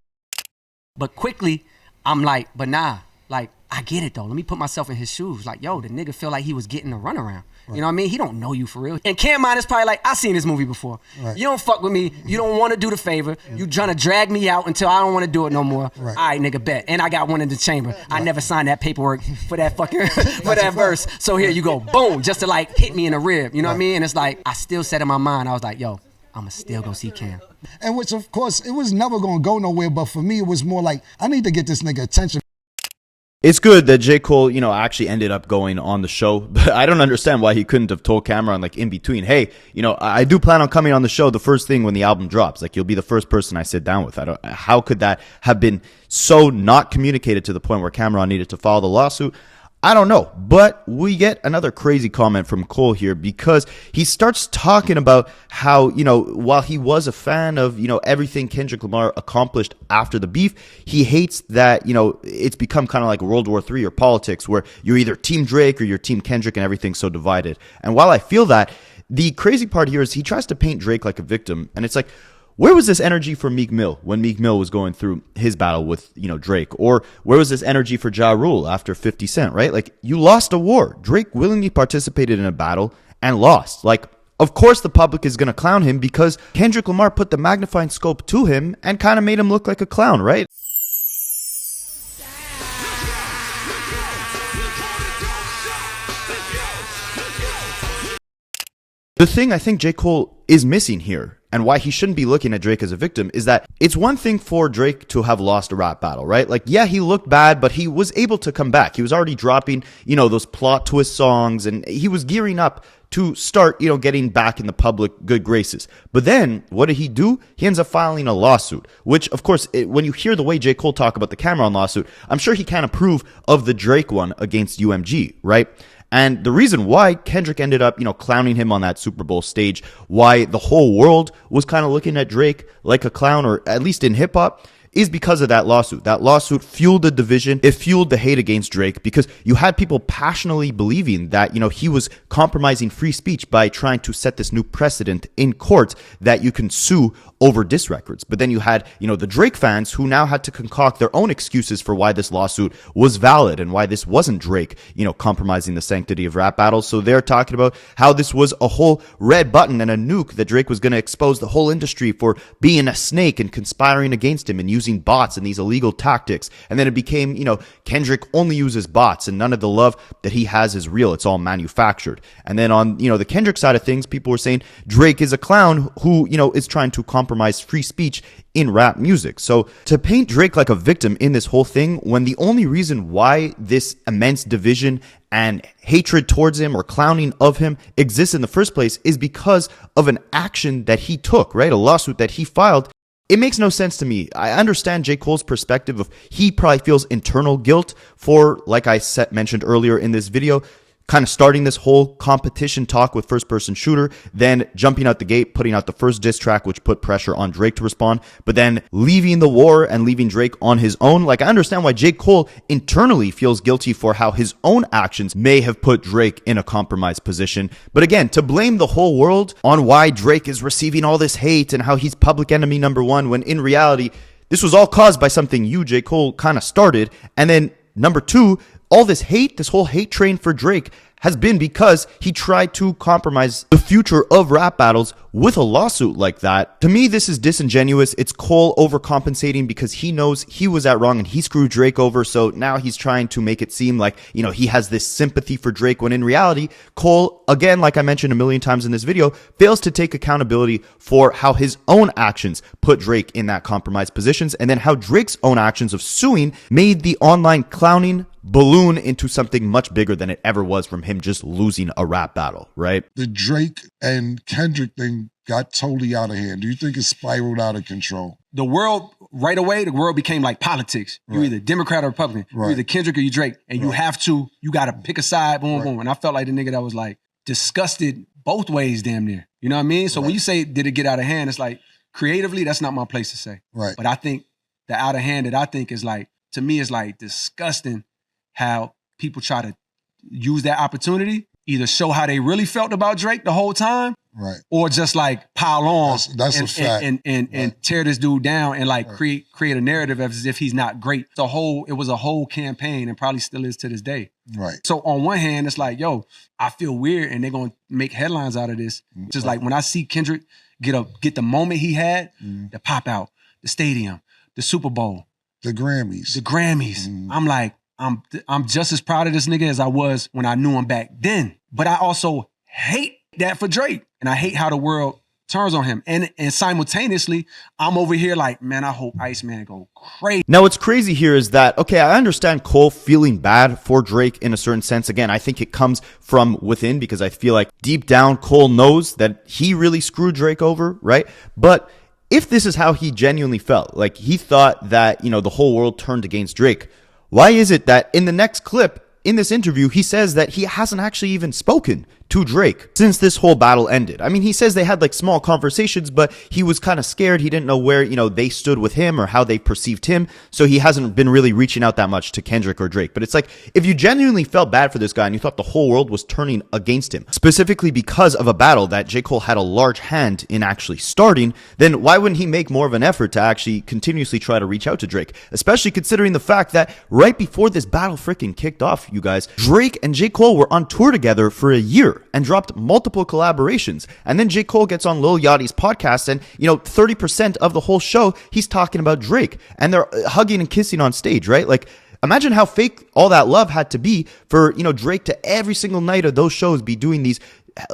But quickly, I'm like, but nah, like, I get it, though. Let me put myself in his shoes. Like, yo, the nigga feel like he was getting a runaround. You know what I mean? He don't know you for real. And Cam'ron is probably like, I seen this movie before. You don't fuck with me. You don't want to do the favor. You trying to drag me out until I don't want to do it no more. All right, nigga, bet. And I got one in the chamber. I never signed that paperwork for that fucking, for that verse. So here you go, boom, just to like hit me in the rib. You know what I mean? And it's like, I still said in my mind, I was like, yo, I'ma still go see Cam. And which, of course, it was never going to go nowhere. But for me, it was more like, I need to get this nigga attention. It's good that J. Cole, you know, actually ended up going on the show, but I don't understand why he couldn't have told Cam'ron, like, in between, hey, you know, I do plan on coming on the show the first thing when the album drops. Like, you'll be the first person I sit down with. How could that have been so not communicated to the point where Cam'ron needed to file the lawsuit? I don't know, but we get another crazy comment from Cole here because he starts talking about how, you know, while he was a fan of, you know, everything Kendrick Lamar accomplished after the beef, he hates that, you know, it's become kind of like World War III or politics where you're either Team Drake or you're Team Kendrick and everything's so divided. And while I feel that, the crazy part here is he tries to paint Drake like a victim, and it's like, where was this energy for Meek Mill when Meek Mill was going through his battle with, you know, Drake? Or where was this energy for Ja Rule after 50 Cent, right? Like, you lost a war. Drake willingly participated in a battle, and lost. Like, of course the public is going to clown him because Kendrick Lamar put the magnifying scope to him and kind of made him look like a clown, right? The thing I think J. Cole is missing here, and why he shouldn't be looking at Drake as a victim, is that it's one thing for Drake to have lost a rap battle, right? Like, yeah, he looked bad, but he was able to come back. He was already dropping, those plot twist songs, and he was gearing up to start, getting back in the public good graces. But then, what did he do? He ends up filing a lawsuit, which, of course, when you hear the way J. Cole talk about the Cam'ron lawsuit, I'm sure he can't approve of the Drake one against UMG, right? And the reason why Kendrick ended up, clowning him on that Super Bowl stage, why the whole world was kind of looking at Drake like a clown, or at least in hip hop, is because of that lawsuit. That lawsuit fueled the division. It fueled the hate against Drake because you had people passionately believing that, he was compromising free speech by trying to set this new precedent in court that you can sue over diss records. But then you had, the Drake fans who now had to concoct their own excuses for why this lawsuit was valid and why this wasn't Drake, compromising the sanctity of rap battles. So they're talking about how this was a whole red button and a nuke, that Drake was going to expose the whole industry for being a snake and conspiring against him and using bots and these illegal tactics. And then it became, Kendrick only uses bots and none of the love that he has is real. It's all manufactured. And then on, the Kendrick side of things, people were saying Drake is a clown who, is trying to compromise free speech in rap music. So to paint Drake like a victim in this whole thing, when the only reason why this immense division and hatred towards him or clowning of him exists in the first place is because of an action that he took, right? A lawsuit that he filed. It makes no sense to me. I understand J. Cole's perspective of he probably feels internal guilt for, like I mentioned earlier in this video, kind of starting this whole competition talk with first person shooter, then jumping out the gate, putting out the first diss track, which put pressure on Drake to respond, but then leaving the war and leaving Drake on his own. Like, I understand why J. Cole internally feels guilty for how his own actions may have put Drake in a compromised position. But again, to blame the whole world on why Drake is receiving all this hate and how he's public enemy number one, when in reality, this was all caused by something you, J. Cole, kind of started. And then number two, all this hate, this whole hate train for Drake has been because he tried to compromise the future of rap battles with a lawsuit like that. To me, this is disingenuous. It's Cole overcompensating because he knows he was at wrong and he screwed Drake over. So now he's trying to make it seem like, he has this sympathy for Drake, when in reality, Cole, again, like I mentioned a million times in this video, fails to take accountability for how his own actions put Drake in that compromised positions, and then how Drake's own actions of suing made the online clowning balloon into something much bigger than it ever was from him just losing a rap battle, right? The Drake and Kendrick thing got totally out of hand. Do you think it spiraled out of control? The world, right away, the world became like politics. You're either Democrat or Republican. You're either Kendrick or you Drake. And you got to pick a side, boom, boom. And I felt like the nigga that was like disgusted both ways damn near. You know what I mean? So when you say, did it get out of hand? It's like, creatively, that's not my place to say. Right. But I think the out of hand that I think is like, to me, is like disgusting how people try to use that opportunity, either show how they really felt about Drake the whole time, right, or just like pile on that's a fact. And tear this dude down and like create a narrative as if he's not great. It was a whole campaign, and probably still is to this day. Right. So on one hand, it's like, yo, I feel weird, and they're gonna make headlines out of this. Just like when I see Kendrick get the moment he had, the pop out, the stadium, the Super Bowl, the Grammys. I'm like, I'm just as proud of this nigga as I was when I knew him back then. But I also hate that for Drake. And I hate how the world turns on him. And simultaneously, I'm over here like, man, I hope Iceman go crazy. Now, what's crazy here is that, okay, I understand Cole feeling bad for Drake in a certain sense. Again, I think it comes from within because I feel like deep down, Cole knows that he really screwed Drake over, right? But if this is how he genuinely felt, like he thought that, the whole world turned against Drake, why is it that in the next clip, in this interview, he says that he hasn't actually even spoken to Drake since this whole battle ended? I mean, he says they had like small conversations, but he was kind of scared. He didn't know where, they stood with him or how they perceived him. So he hasn't been really reaching out that much to Kendrick or Drake. But it's like, if you genuinely felt bad for this guy and you thought the whole world was turning against him, specifically because of a battle that J. Cole had a large hand in actually starting, then why wouldn't he make more of an effort to actually continuously try to reach out to Drake? Especially considering the fact that right before this battle freaking kicked off, you guys, Drake and J. Cole were on tour together for a year. year and dropped multiple collaborations. And then J. Cole gets on Lil Yachty's podcast and, 30% of the whole show, he's talking about Drake. And they're hugging and kissing on stage, right? Like, imagine how fake all that love had to be for, Drake to every single night of those shows be doing these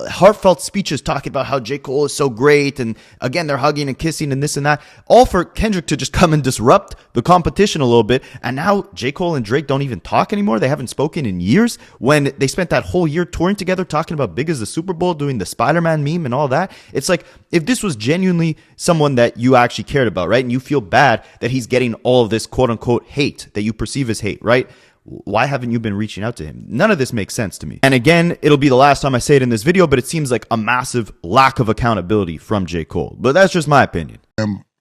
heartfelt speeches talking about how J. Cole is so great, and again they're hugging and kissing and this and that, all for Kendrick to just come and disrupt the competition a little bit. And now J. Cole and Drake don't even talk anymore. They haven't spoken in years, when they spent that whole year touring together, talking about big as the Super Bowl, doing the Spider-Man meme and all that. It's like, if this was genuinely someone that you actually cared about, right, and you feel bad that he's getting all of this quote-unquote hate that you perceive as hate, right, why haven't you been reaching out to him? None of this makes sense to me. And again, it'll be the last time I say it in this video, but it seems like a massive lack of accountability from J. Cole. But that's just my opinion.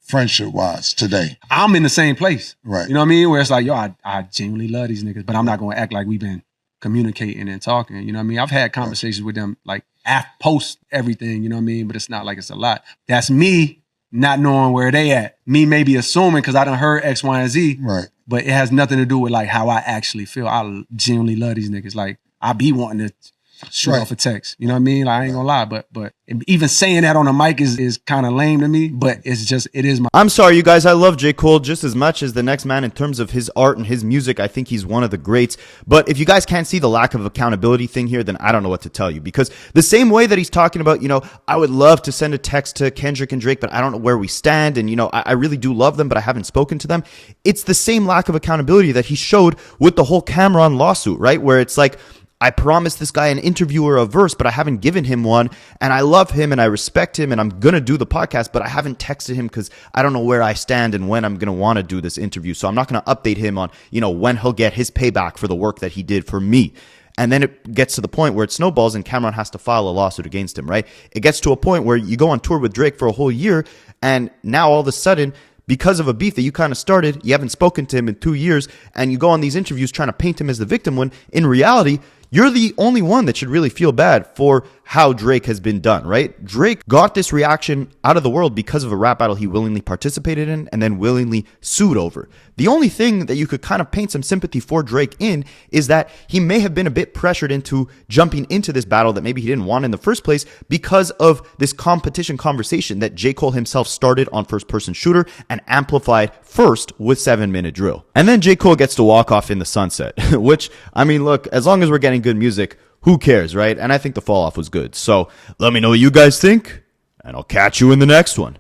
Friendship-wise, today, I'm in the same place. Right. You know what I mean? Where it's like, yo, I genuinely love these niggas, but I'm not going to act like we've been communicating and talking. You know what I mean? I've had conversations with them, like, post everything, you know what I mean? But it's not like it's a lot. That's me not knowing where they at. Me maybe assuming because I done heard X, Y, and Z. Right. But it has nothing to do with like how I actually feel. I genuinely love these niggas. Like, I be wanting to shoot off a text. You know what I mean? Like, I ain't gonna lie, but even saying that on a mic is kind of lame to me, but it is my... I'm sorry, you guys. I love J. Cole just as much as the next man in terms of his art and his music. I think he's one of the greats. But if you guys can't see the lack of accountability thing here, then I don't know what to tell you. Because the same way that he's talking about, I would love to send a text to Kendrick and Drake, but I don't know where we stand. And, I really do love them, but I haven't spoken to them. It's the same lack of accountability that he showed with the whole Cam'ron lawsuit, right? Where it's like, I promised this guy an interview or a verse, but I haven't given him one. And I love him and I respect him and I'm going to do the podcast, but I haven't texted him because I don't know where I stand and when I'm going to want to do this interview. So I'm not going to update him on, when he'll get his payback for the work that he did for me. And then it gets to the point where it snowballs and Cam'ron has to file a lawsuit against him, right? It gets to a point where you go on tour with Drake for a whole year and now all of a sudden, because of a beef that you kind of started, you haven't spoken to him in 2 years, and you go on these interviews trying to paint him as the victim when in reality, you're the only one that should really feel bad for how Drake has been done, right? Drake got this reaction out of the world because of a rap battle he willingly participated in and then willingly sued over. The only thing that you could kind of paint some sympathy for Drake in is that he may have been a bit pressured into jumping into this battle that maybe he didn't want in the first place because of this competition conversation that J. Cole himself started on First Person Shooter and amplified first with 7 Minute Drill. And then J. Cole gets to walk off in the sunset, which, I mean, look, as long as we're getting good music, who cares, right? And I think the fall off was good. So let me know what you guys think, and I'll catch you in the next one.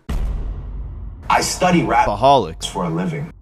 I study rap Akademiks for a living.